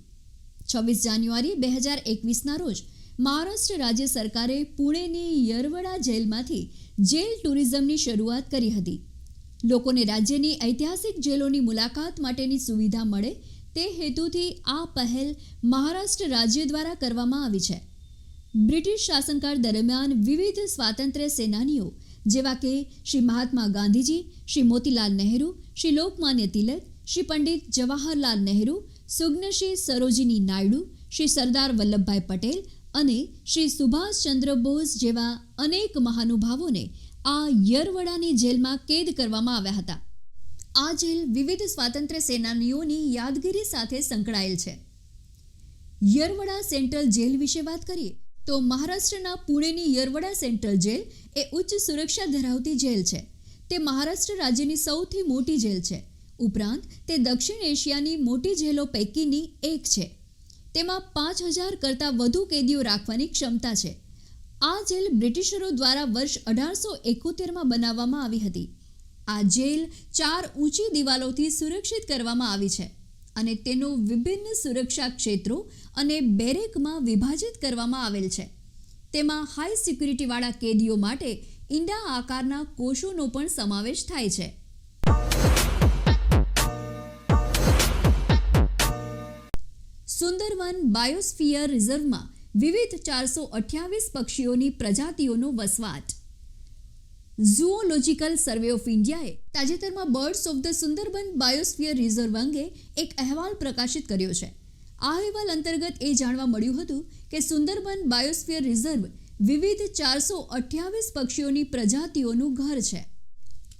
26 જાન્યુઆરી 2021ના રોજ મહારાષ્ટ્ર રાજ્ય સરકારે પુણેની યરવડા જેલમાંથી જેલ ટુરિઝમની શરૂઆત કરી હતી. લોકોને રાજ્યની ઐતિહાસિક જેલોની મુલાકાત માટેની સુવિધા મળે તે હેતુથી આ પહેલ મહારાષ્ટ્ર રાજ્ય દ્વારા કરવામાં આવી છે. બ્રિટિશ શાસનકાળ દરમિયાન વિવિધ સ્વાતંત્ર્ય સેનાનીઓ જેવા કે શ્રી મહાત્મા ગાંધીજી, શ્રી મોતીલાલ નહેરુ, શ્રી લોકમાન્ય તિલક, શ્રી પંડિત જવાહરલાલ નહેરુ, સુગ્નશ્રી સરોજિની નાયડુ, શ્રી સરદાર વલ્લભભાઈ પટેલ અને શ્રી સુભાષચંદ્ર બોઝ જેવા અનેક મહાનુભાવોને આ યરવડાની જેલમાં કેદ કરવામાં આવ્યા હતા. આ જેલ વિવિધ સ્વાતંત્ર્ય સેનાનીઓની યાદગીરી સાથે સંકળાયેલ છે. યરવડા સેન્ટ્રલ જેલ વિશે વાત કરીએ તો મહારાષ્ટ્રના પુણેની યરવડા સેન્ટ્રલ જેલ એ ઉચ્ચ સુરક્ષા ધરાવતી જેલ છે. તે મહારાષ્ટ્ર રાજ્યની સૌથી મોટી જેલ છે. ઉપરાંત તે દક્ષિણ એશિયાની મોટી જેલો પૈકીની એક છે. તેમાં 5000 કરતાં વધુ કેદીઓ રાખવાની ક્ષમતા છે. આ જેલ બ્રિટિશરો દ્વારા વર્ષ 1871માં બનાવવામાં આવી હતી. આ જેલ 4 ઊંચી દિવાલોથી સુરક્ષિત કરવામાં આવી છે અને તેનો વિભિન્ન સુરક્ષા ક્ષેત્રો અને બેરેકમાં વિભાજિત કરવામાં આવેલ છે. તેમાં હાઈ સિક્યુરિટીવાળા કેદીઓ માટે ઈંડા આકારના કોષોનો પણ સમાવેશ થાય છે. સુંદરવન બાયોસ્ફિયર રિઝર્વમાં વિવિધ 428 પક્ષીઓની પ્રજાતિઓનો વસવાટ. ઝૂઓલોજિકલ સર્વે ઓફ ઇન્ડિયાએ તાજેતરમાં birds of the Sundarban biosphere reserve અંગે એક અહેવાલ પ્રકાશિત કર્યો છે. આ અહેવાલ અંતર્ગત એ જાણવા મળ્યું હતું કે સુંદરબન બાયોસ્ફિયર રિઝર્વ વિવિધ 428 પક્ષીઓની પ્રજાતિઓનું ઘર છે.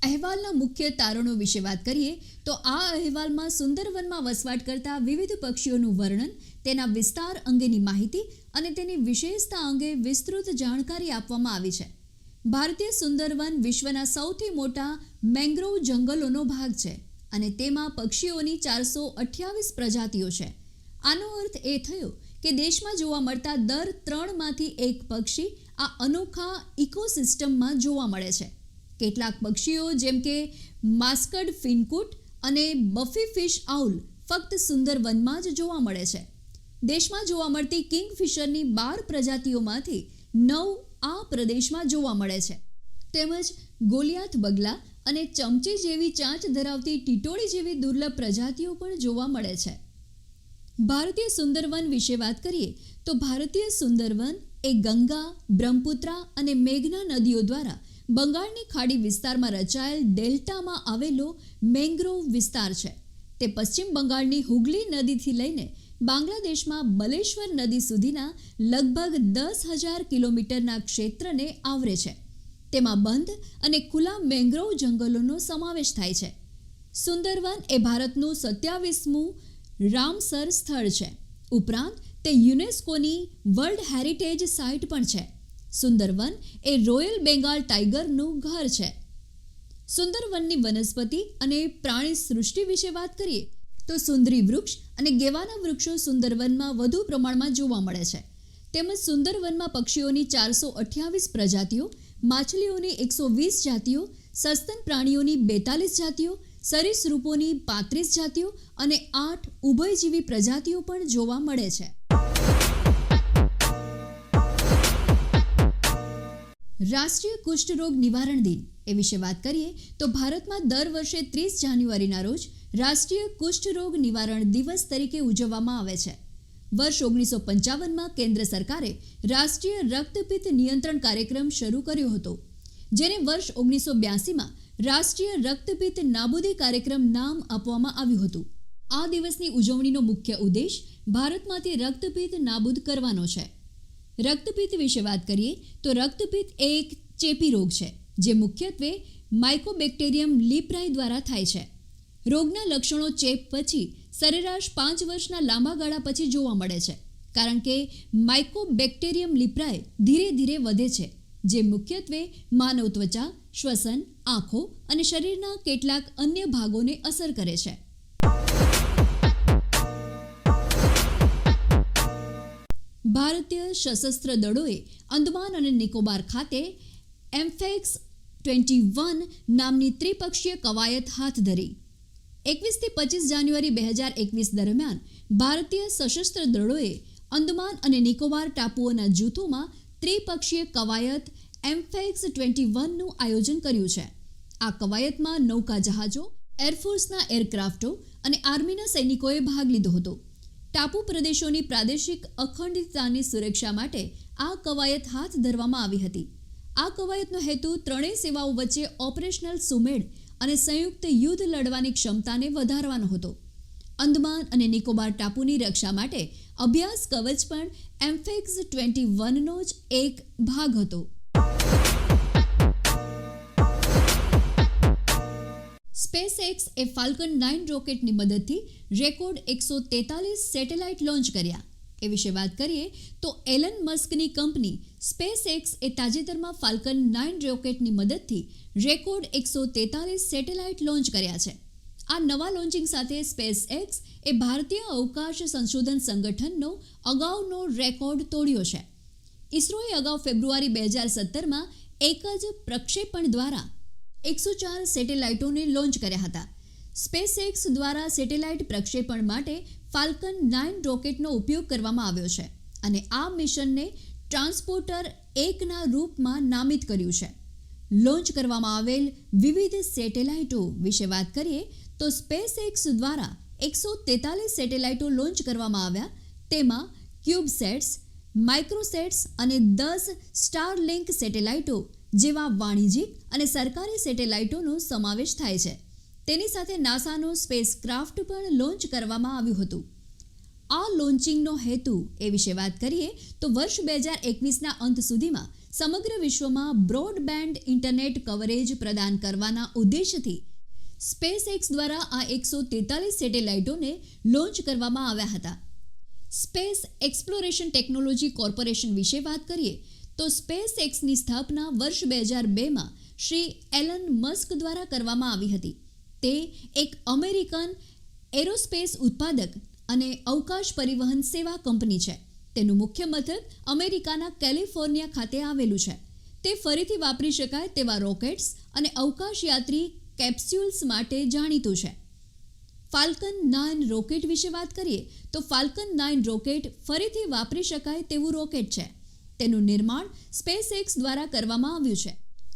અહેવાલના મુખ્ય તારણો વિશે વાત કરીએ તો આ અહેવાલમાં સુંદરવનમાં વસવાટ કરતા વિવિધ પક્ષીઓનું વર્ણન, તેના વિસ્તાર અંગેની માહિતી અને તેની વિશેષતા અંગે વિસ્તૃત જાણકારી આપવામાં આવી છે. ભારતીય સુંદરવન વિશ્વના સૌથી મોટા મેંગ્રોવ જંગલોનો ભાગ છે અને તેમાં પક્ષીઓની 428 પ્રજાતિઓ છે. આનો અર્થ એ થયો કે દેશમાં જોવા મળતા દર 3માંથી એક પક્ષી આ અનોખા ઇકોસિસ્ટમમાં જોવા મળે છે. કેટલાક પક્ષીઓ જેમ કે માસ્કડ ફિનકૂટ અને બફી ફિશ આઉલ ફક્ત સુંદરવનમાં જ જોવા મળે છે. દેશમાં જોવા મળતી કિંગફિશરની 12 પ્રજાતિઓમાંથી 9 આ પ્રદેશમાં જોવા મળે છે. તેમજ ગોલિયાથ બગલા અને ચમચી જેવી ચાંચ ધરાવતી ટીટોળી જેવી દુર્લભ પ્રજાતિઓ પણ જોવા મળે છે. ભારતીય સુંદરવન વિશે વાત કરીએ તો ભારતીય સુંદરવન એ ગંગા, બ્રહ્મપુત્રા અને મેઘના નદીઓ દ્વારા બંગાળની ખાડી વિસ્તારમાં રચાયેલ ડેલ્ટામાં આવેલો મેંગ્રોવ વિસ્તાર છે. તે પશ્ચિમ બંગાળની હુગલી નદીથી લઈને બાંગ્લાદેશમાં બલેશ્વર નદી સુધીના લગભગ 10,000 કિલોમીટરના ક્ષેત્રને આવરે છે. તેમાં બંધ અને ખુલ્લા મેંગ્રોવ જંગલોનો સમાવેશ થાય છે. સુંદરવન એ ભારતનું 27મું રામસર સ્થળ છે. ઉપરાંત તે યુનેસ્કોની વર્લ્ડ હેરિટેજ સાઇટ પણ છે. સુંદરવન એ રોયલ બેંગાલ ટાઈગરનું ઘર છે. સુંદરવનની વનસ્પતિ અને પ્રાણી સૃષ્ટિ વિશે વાત કરીએ તો સુંદરી વૃક્ષ અને ગેવાના વૃક્ષો સુંદરવનમાં વધુ પ્રમાણમાં જોવા મળે છે. તેમજ સુંદરવનમાં પક્ષીઓની 428 પ્રજાતિઓ, માછલીઓની 120 જાતિઓ, સસ્તન પ્રાણીઓની 42 જાતિઓ, સરીસૃપોની 35 જાતિઓ અને 8 ઉભયજીવી પ્રજાતિઓ પણ જોવા મળે છે. રાષ્ટ્રીય કુષ્ઠરોગ નિવારણ દિન એ વિશે વાત કરીએ તો ભારતમાં દર વર્ષે 30 જાન્યુઆરીના રોજ રાષ્ટ્રીય કુષ્ઠરોગ નિવારણ દિવસ તરીકે ઉજવવામાં આવે છે. વર્ષ 1955માં કેન્દ્ર સરકારે રાષ્ટ્રીય રક્તપિત્ત નિયંત્રણ કાર્યક્રમ શરૂ કર્યો હતો, જેને વર્ષ 1982માં રાષ્ટ્રીય રક્તપિત્ત નાબૂદી કાર્યક્રમ નામ આપવામાં આવ્યું હતું. આ દિવસની ઉજવણીનો મુખ્ય ઉદ્દેશ ભારતમાંથી રક્તપિત્ત નાબૂદ કરવાનો છે. રક્તપિત્ત વિશે વાત કરીએ તો રક્તપિત્ત એ એક ચેપી રોગ છે જે મુખ્યત્વે માઇકોબેક્ટેરિયમ લીપ્રાઈ દ્વારા થાય છે. રોગના લક્ષણો ચેપ પછી સરેરાશ 5 વર્ષના લાંબા ગાળા પછી જોવા મળે છે, કારણ કે માઇકોબેક્ટેરિયમ લીપ્રાઈ ધીરે ધીરે વધે છે, જે મુખ્યત્વે માનવ ત્વચા, શ્વસન, આંખો અને શરીરના કેટલાક અન્ય ભાગોને અસર કરે છે. ભારતીય સશસ્ત્ર દળોએ અંદમાન અને નિકોબાર ખાતે એમ્ફેક્સ 21 નામની ત્રિપક્ષીય કવાયત હાથ ધરી. 21 થી 25 જાન્યુઆરી 2021 દરમિયાન ભારતીય સશસ્ત્ર દળોએ અંદમાન અને નિકોબાર ટાપુઓના જૂથોમાં ત્રિપક્ષીય કવાયત એમ્ફેક્સ 21નું આયોજન કર્યું છે. આ કવાયતમાં નૌકા જહાજો, એરફોર્સના એરક્રાફ્ટો અને આર્મીના સૈનિકોએ ભાગ લીધો હતો. ટાપુ પ્રદેશોની પ્રાદેશિક અખંડિતતાની સુરક્ષા માટે આ કવાયત હાથ ધરવામાં આવી હતી. આ કવાયતનો હેતુ ત્રણેય સેવાઓ વચ્ચે ઓપરેશનલ સુમેળ અને સંયુક્ત યુદ્ધ લડવાની ક્ષમતાને વધારવાનો હતો. અંદમાન અને નિકોબાર ટાપુની રક્ષા માટે અભ્યાસ કવચ પણ એમ્ફેક્સ 21નો જ એક ભાગ હતો. સ્પેસએક્સ એ ફાલ્કન 9 રોકેટની મદદથી રેકોર્ડ 143 સેટેલાઇટ લોન્ચ કર્યા. એ વિશે વાત કરીએ તો એલન મસ્કની કંપની સ્પેસએક્સ એ તાજેતરમાં ફાલ્કન 9 રોકેટની મદદથી રેકોર્ડ 143 સેટેલાઇટ લોન્ચ કર્યા છે. આ નવા લોન્ચિંગ સાથે સ્પેસએક્સ એ ભારતીય અવકાશ સંશોધન સંગઠનનો અગાઉનો રેકોર્ડ તોડ્યો છે. ઇસરોએ અગાઉ ફેબ્રુઆરી 2017માં એક જ પ્રક્ષેપણ દ્વારા 104 સેટેલાઇટોને લોન્ચ કર્યા હતા. સ્પેસએક્સ દ્વારા સેટેલાઇટ પ્રક્ષેપણ માટે ફાલ્કન 9 રોકેટનો ઉપયોગ કરવામાં આવ્યો છે અને આ મિશનને ટ્રાન્સપોર્ટર 1ના રૂપમાં નામિત કર્યું છે. લોન્ચ કરવામાં આવેલ વિવિધ સેટેલાઇટો વિશે વાત કરીએ તો સ્પેસએક્સ દ્વારા 143 સેટેલાઇટો લોન્ચ કરવામાં આવ્યા. તેમાં ક્યુબસેટ્સ, માઇક્રોસેટ્સ અને 10 સ્ટારલિંક સેટેલાઇટો જેવા વાણિજ્યિક અને સરકારી સેટેલાઇટોનો સમાવેશ થાય છે. તેની સાથે નાસાનો સ્પેસક્રાફ્ટ પણ લોન્ચ કરવામાં આવ્યું હતું. આ લોન્ચિંગનો હેતુ એ વિશે વાત કરીએ તો વર્ષ 2021ના અંત સુધીમાં સમગ્ર વિશ્વમાં બ્રોડબેન્ડ ઇન્ટરનેટ કવરેજ પ્રદાન કરવાના ઉદ્દેશથી સ્પેસએક્સ દ્વારા આ 143 સેટેલાઇટોને લોન્ચ કરવામાં આવ્યા હતા. સ્પેસ એક્સપ્લોરેશન ટેકનોલોજી કોર્પોરેશન વિશે વાત કરીએ તો સ્પેસએક્સની સ્થાપના વર્ષ 2002માં શ્રી એલન મસ્ક દ્વારા કરવામાં આવી હતી. તે એક અમેરિકન એરોસ્પેસ ઉત્પાદક અને અવકાશ પરિવહન સેવા કંપની છે. તેનું મુખ્ય મથક અમેરિકાના કેલિફોર્નિયા ખાતે આવેલું છે. તે ફરીથી વાપરી શકાય તેવા રોકેટ્સ અને અવકાશયાત્રી કેપ્સ્યુલ્સ માટે જાણીતું છે. ફાલ્કન 9 રોકેટ વિશે વાત કરીએ તો ફાલ્કન 9 રોકેટ ફરીથી વાપરી શકાય તેવું રોકેટ છે. તેનું નિર્માણ સ્પેસએક્સ દ્વારા કરવામાં આવ્યું છે.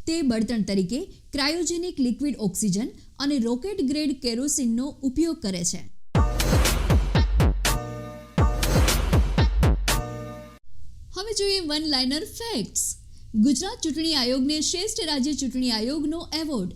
તે બળતણ તરીકે ક્રાયોજેનિક લિક્વિડ ઓક્સિજન અને રોકેટ ગ્રેડ કેરોસીનનો ઉપયોગ કરે છે. હવે જોઈએ વન લાઇનર ફેક્ટ્સ. ગુજરાત ચૂંટણી આયોગને શ્રેષ્ઠ રાજ્ય ચૂંટણી આયોગનો એવોર્ડ.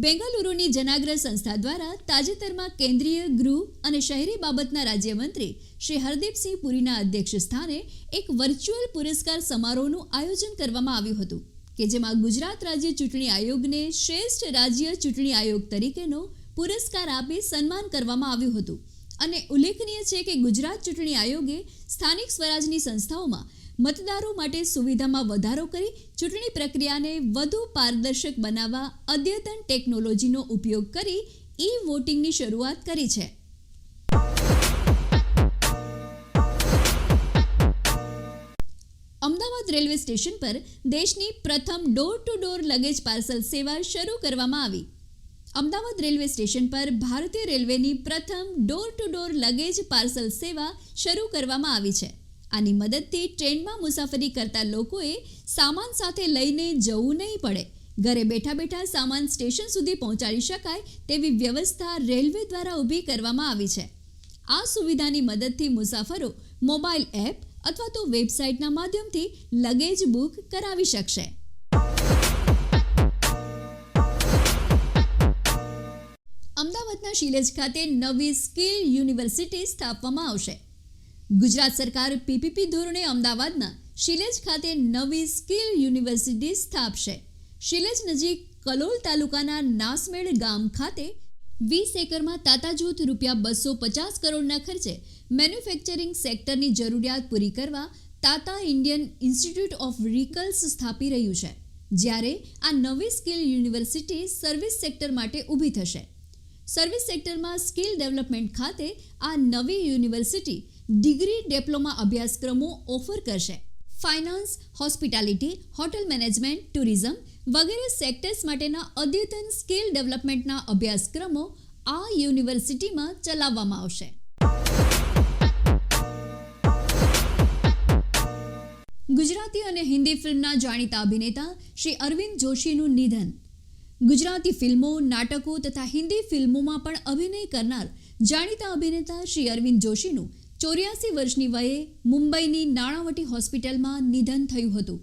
બેંગલુરુની જનાગ્રહ સંસ્થા દ્વારા તાજેતરમાં કેન્દ્રીય ગૃહ અને શહેરી બાબતના રાજ્યમંત્રી શ્રી હરદીપસિંહ પુરીના અધ્યક્ષ સ્થાને એક વર્ચ્યુઅલ પુરસ્કાર સમારોહનું આયોજન કરવામાં આવ્યું હતું કે જેમાં ગુજરાત રાજ્ય ચૂંટણી આયોગને શ્રેષ્ઠ રાજ્ય ચૂંટણી આયોગ તરીકેનો પુરસ્કાર આપી સન્માન કરવામાં આવ્યું હતું. અને ઉલ્લેખનીય છે કે ગુજરાત ચૂંટણી આયોગે સ્થાનિક સ્વરાજની સંસ્થાઓમાં મતદારો માટે સુવિધામાં વધારો કરી ચૂંટણી પ્રક્રિયાને વધુ પારદર્શક બનાવવા અદ્યતન ટેકનોલોજીનો ઉપયોગ કરી ઈ-વોટિંગની શરૂઆત કરી છે. અમદાવાદ રેલવે સ્ટેશન પર દેશની પ્રથમ door to door luggage parcel સેવા શરૂ કરવામાં આવી. અમદાવાદ રેલવે સ્ટેશન પર ભારતીય રેલવેની પ્રથમ door to door luggage parcel સેવા શરૂ કરવામાં આવી છે. આની મદદથી ટ્રેનમાં મુસાફરી કરતા લોકોએ સામાન સાથે લઈને જવું નહીં પડે. ઘરે બેઠા બેઠા સામાન સ્ટેશન સુધી પહોંચાડી શકાય તેવી વ્યવસ્થા રેલવે દ્વારા ઊભી કરવામાં આવી છે. આ સુવિધાની મદદથી મુસાફરો મોબાઈલ એપ અથવા તો વેબસાઇટના માધ્યમથી લગેજ બુક કરાવી શકશે. અમદાવાદના શિલેજ ખાતે નવી સ્કિલ યુનિવર્સિટી સ્થાપવામાં આવશે. ગુજરાત સરકાર પીપીપી ધોરણે અમદાવાદના શિલેજ ખાતે નવી સ્કિલ યુનિવર્સિટી સ્થાપશે. શિલેજ નજીક કલોલ તાલુકાના નાસમેડ ગામ ખાતે 20 એકરમાં તાતા જૂથ ₹250 કરોડના ખર્ચે મેન્યુફેક્ચરિંગ સેક્ટરની જરૂરિયાત પૂરી કરવા તાતા ઇન્ડિયન ઇન્સ્ટિટ્યૂટ ઓફ વ્હીકલ્સ સ્થાપી રહ્યું છે. જ્યારે આ નવી સ્કિલ યુનિવર્સિટી સર્વિસ સેક્ટર માટે ઊભી થશે. સર્વિસ સેક્ટરમાં સ્કિલ ડેવલપમેન્ટ ખાતે આ નવી યુનિવર્સિટી ડિગ્રી ડિપ્લોમા અભ્યાસક્રમો ઓફર કરશે. Finance, hospitality, hotel management, tourism વગેરે સેક્ટર્સ માટેના અદ્યતન સ્કિલ ડેવલપમેન્ટના અભ્યાસક્રમો આ યુનિવર્સિટીમાં ચલાવવામાં આવશે. ગુજરાતી અને હિન્દી ફિલ્મના જાણીતા અભિનેતા શ્રી અરવિંદ જોશીનું નિધન. ગુજરાતી ફિલ્મો, નાટકો તથા હિન્દી ફિલ્મોમાં પણ અભિનય કરનાર જાણીતા અભિનેતા શ્રી અરવિંદ જોશીનું 84 વર્ષની વયે મુંબઈની નાણાવટી હોસ્પિટલમાં નિધન થયું હતું.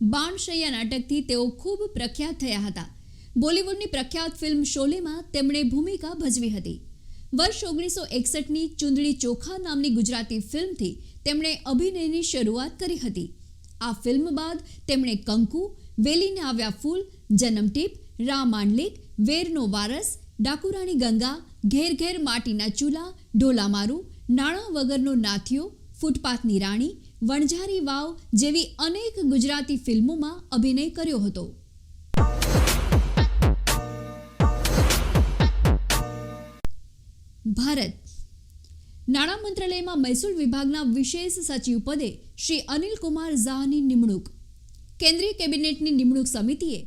બાણશૈયા નાટકથી તેઓ ખૂબ પ્રખ્યાત થયા હતા. બોલિવૂડની પ્રખ્યાત ફિલ્મ શોલેમાં તેમણે ભૂમિકા ભજવી હતી. વર્ષ 1961ની ચુંદડી ચોખા નામની ગુજરાતી ફિલ્મથી તેમણે અભિનયની શરૂઆત કરી હતી. આ ફિલ્મ બાદ તેમણે કંકુ, વેલીને આવ્યા ફૂલ, જન્મટીપ, રા માંડલિક, વેરનો વારસ, ડાકુરાણી ગંગા, ઘેર ઘેર માટીના ચૂલા, ઢોલા મારું, નાણાં વગરનો નાથિયો, ફૂટપાથની રાણી, વણઝારી વાવ જેવી અનેક ગુજરાતી ફિલ્મોમાં અભિનય કર્યો હતો. ભારત નાણાં મંત્રાલયમાં મહેસૂલ વિભાગના વિશેષ સચિવ પદે શ્રી અનિલ કુમાર ઝાની નિમણૂક. કેન્દ્રીય કેબિનેટની નિમણૂક સમિતિએ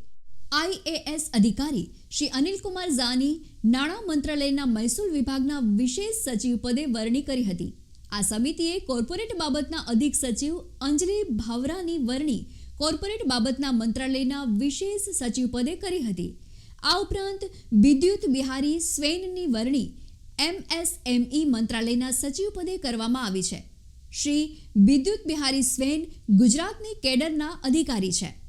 IAS અધિકારી શ્રી અનિલ કુમાર ઝાની નાણાં મંત્રાલયના મહેસૂલ વિભાગના વિશેષ સચિવ પદે વરણી કરી હતી. આ સમિતિએ કોર્પોરેટ બાબતના અધિક સચિવ અંજલિ ભાવરાની વરણી કોર્પોરેટ બાબતના મંત્રાલયના વિશેષ સચિવ પદે કરી હતી. આ ઉપરાંત વિદ્યુત બિહારી સ્વેનની વરણી MSME મંત્રાલયના સચિવ પદે કરવામાં આવી છે. શ્રી વિદ્યુત બિહારી સ્વેન ગુજરાતની કેડરના અધિકારી છે.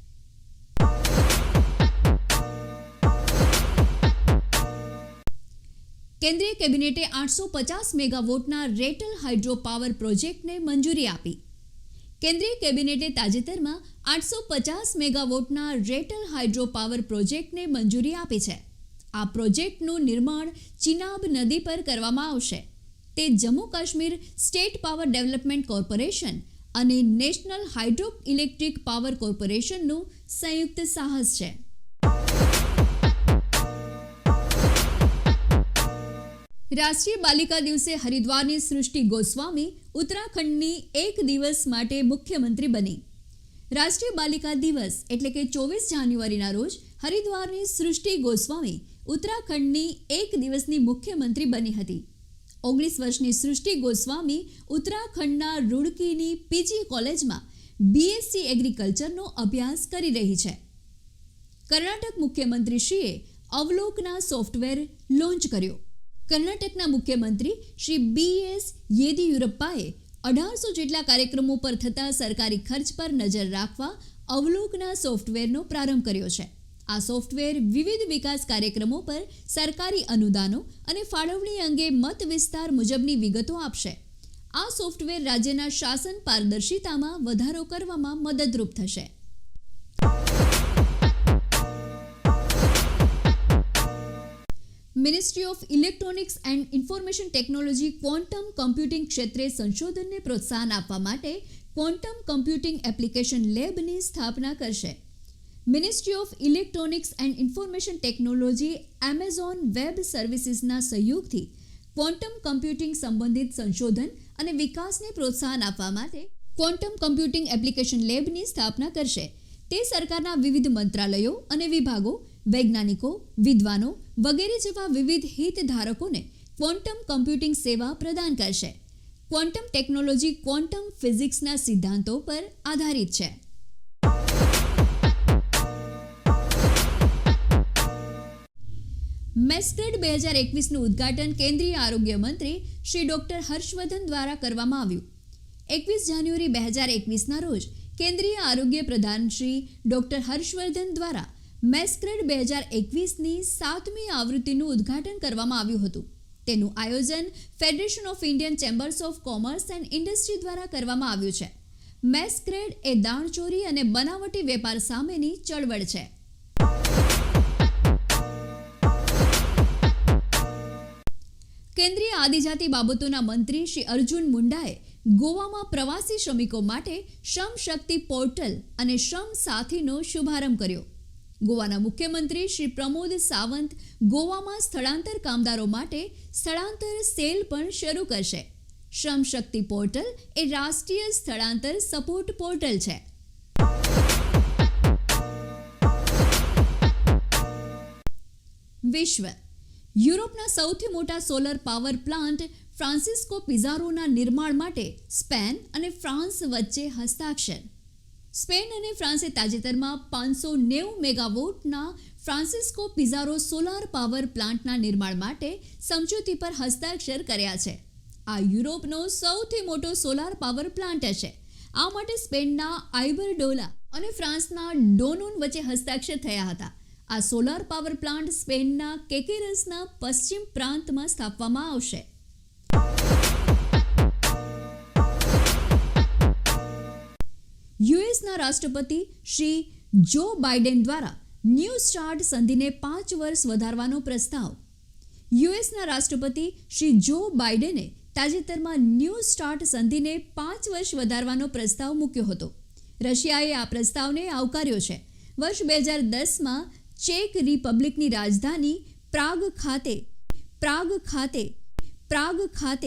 કેન્દ્રીય કેબિનેટે 850 મેગાવોટના રેટલ હાઇડ્રો પાવર પ્રોજેક્ટને મંજૂરી આપી. કેન્દ્રીય કેબિનેટે તાજેતરમાં 850 મેગાવોટના રેટલ હાઇડ્રો પાવર પ્રોજેક્ટને મંજૂરી આપી છે. આ પ્રોજેક્ટનું નિર્માણ ચિનાબ નદી પર કરવામાં આવશે. તે Jammu Kashmir state power development corporation અને નેશનલ હાઇડ્રો ઇલેક્ટ્રિક પાવર કોર્પોરેશનનું સંયુક્ત સાહસ છે. રાષ્ટ્રીય બાલિકા દિવસે હરિદ્વારની સૃષ્ટિ ગોસ્વામી ઉત્તરાખંડની એક દિવસ માટે મુખ્યમંત્રી બની. રાષ્ટ્રીય બાલિકા દિવસ એટલે કે 24 જાન્યુઆરીના રોજ હરિદ્વારની સૃષ્ટિ ગોસ્વામી ઉત્તરાખંડની એક દિવસની મુખ્યમંત્રી બની હતી. 19 વર્ષની સૃષ્ટિ ગોસ્વામી ઉત્તરાખંડના રૂડકીની પીજી કોલેજમાં BSc એગ્રીકલ્ચરનો અભ્યાસ કરી રહી છે. કર્ણાટક મુખ્યમંત્રીશ્રીએ અવલોકના સોફ્ટવેર લોન્ચ કર્યો. કર્ણાટકના મુખ્યમંત્રી શ્રી BS યેદિયુરપ્પાએ 1800 જેટલા કાર્યક્રમો પર થતા સરકારી ખર્ચ પર નજર રાખવા અવલોકના સોફ્ટવેરનો પ્રારંભ કર્યો છે. આ સોફ્ટવેર વિવિધ વિકાસ કાર્યક્રમો પર સરકારી અનુદાનો અને ફાળવણી અંગે મત વિસ્તાર મુજબની વિગતો આપશે. આ સોફ્ટવેર રાજ્યના શાસન પારદર્શિતામાં વધારો કરવામાં મદદરૂપ થશે. Ministry of electronics and information technology quantum computing ક્ષેત્રે સંશોધનને પ્રોત્સાહન આપવા માટે ક્વોન્ટમ કમ્પ્યુટિંગ એપ્લિકેશન લેબની સ્થાપના કરશે. Ministry of electronics and information technology Amazon web સર્વિસીસના સહયોગથી ક્વોન્ટમ કમ્પ્યુટિંગ સંબંધિત સંશોધન અને વિકાસને પ્રોત્સાહન આપવા માટે ક્વોન્ટમ કમ્પ્યુટિંગ એપ્લિકેશન લેબની સ્થાપના કરશે. તે સરકારના વિવિધ મંત્રાલયો અને વિભાગો, વૈજ્ઞાનિકો, વિદ્વાનો વગેરે જેવા વિવિધ હિતધારકોને ક્વોન્ટમ કમ્પ્યુટિંગ સેવા પ્રદાન કરશે. ક્વોન્ટમ ટેકનોલોજી ક્વોન્ટમ ફિઝિક્સના સિદ્ધાંતો પર આધારિત છે. મેસ્ક્રેડ 2021નું ઉદ્ઘાટન કેન્દ્રીય આરોગ્ય મંત્રી શ્રી ડોક્ટર હર્ષવર્ધન દ્વારા કરવામાં આવ્યું. 21 જાન્યુઆરી 2021ના રોજ કેન્દ્રીય આરોગ્ય પ્રધાન શ્રી ડોક્ટર હર્ષવર્ધન દ્વારા મેસ્ક્રેડ 2021ની 7મી આવૃત્તિનું ઉદ્ઘાટન કરવામાં આવ્યું હતું. તેનું આયોજન federation of Indian chambers of commerce and industry દ્વારા કરવામાં આવ્યું છે. મેસ્ક્રેડ એ દાણચોરી અને બનાવટી વેપાર સામેની ચળવળ છે. કેન્દ્રીય આદિજાતિ બાબતોના મંત્રી શ્રી અર્જુન મુંડાએ ગોવામાં પ્રવાસી શ્રમિકો માટે શ્રમ શક્તિ પોર્ટલ અને શ્રમ સાથીનો શુભારંભ કર્યો. ગોવાના મુખ્યમંત્રી શ્રી પ્રમોદ સાવંત ગોવામાં સ્થળાંતર કામદારો માટે સ્થળાંતર સેલ પણ શરૂ કરશે. શ્રમ શક્તિ પોર્ટલ એ રાષ્ટ્રીય સ્થળાંતર સપોર્ટ પોર્ટલ છે. વિશ્વ યુરોપના સૌથી મોટા સોલર પાવર પ્લાન્ટ ફ્રાન્સિસ્કો પિઝારોના નિર્માણ માટે સ્પેન અને ફ્રાન્સ વચ્ચે હસ્તાક્ષર. સ્પેન અને ફ્રાન્સે તાજેતરમાં 590 મેગાવોટના ફ્રાન્સિસ્કો પિઝારો સોલાર પાવર પ્લાન્ટના નિર્માણ માટે સમજૂતી પર હસ્તાક્ષર કર્યા છે. આ યુરોપનો સૌથી મોટો સોલાર પાવર પ્લાન્ટ હશે. આ માટે સ્પેનના આઇબરડોલા અને ફ્રાન્સના ડોનોન વચ્ચે હસ્તાક્ષર થયા હતા. આ સોલાર પાવર પ્લાન્ટ સ્પેનના કેકેરસના પશ્ચિમ પ્રાંતમાં સ્થાપવામાં આવશે. યુએસના રાષ્ટ્રપતિ શ્રી જો બાઇડેન દ્વારા ન્યૂ સ્ટાર્ટ સંધિને 5 વર્ષ વધારવાનો પ્રસ્તાવ. યુએસના રાષ્ટ્રપતિ શ્રી જો બાઇડેને તાજેતરમાં ન્યૂ સ્ટાર્ટ સંધિને 5 વર્ષ વધારવાનો પ્રસ્તાવ મૂક્યો હતો. રશિયાએ આ પ્રસ્તાવને આવકાર્યો છે. વર્ષ 2010માં ચેક રિપબ્લિકની રાજધાની પ્રાગ ખાતે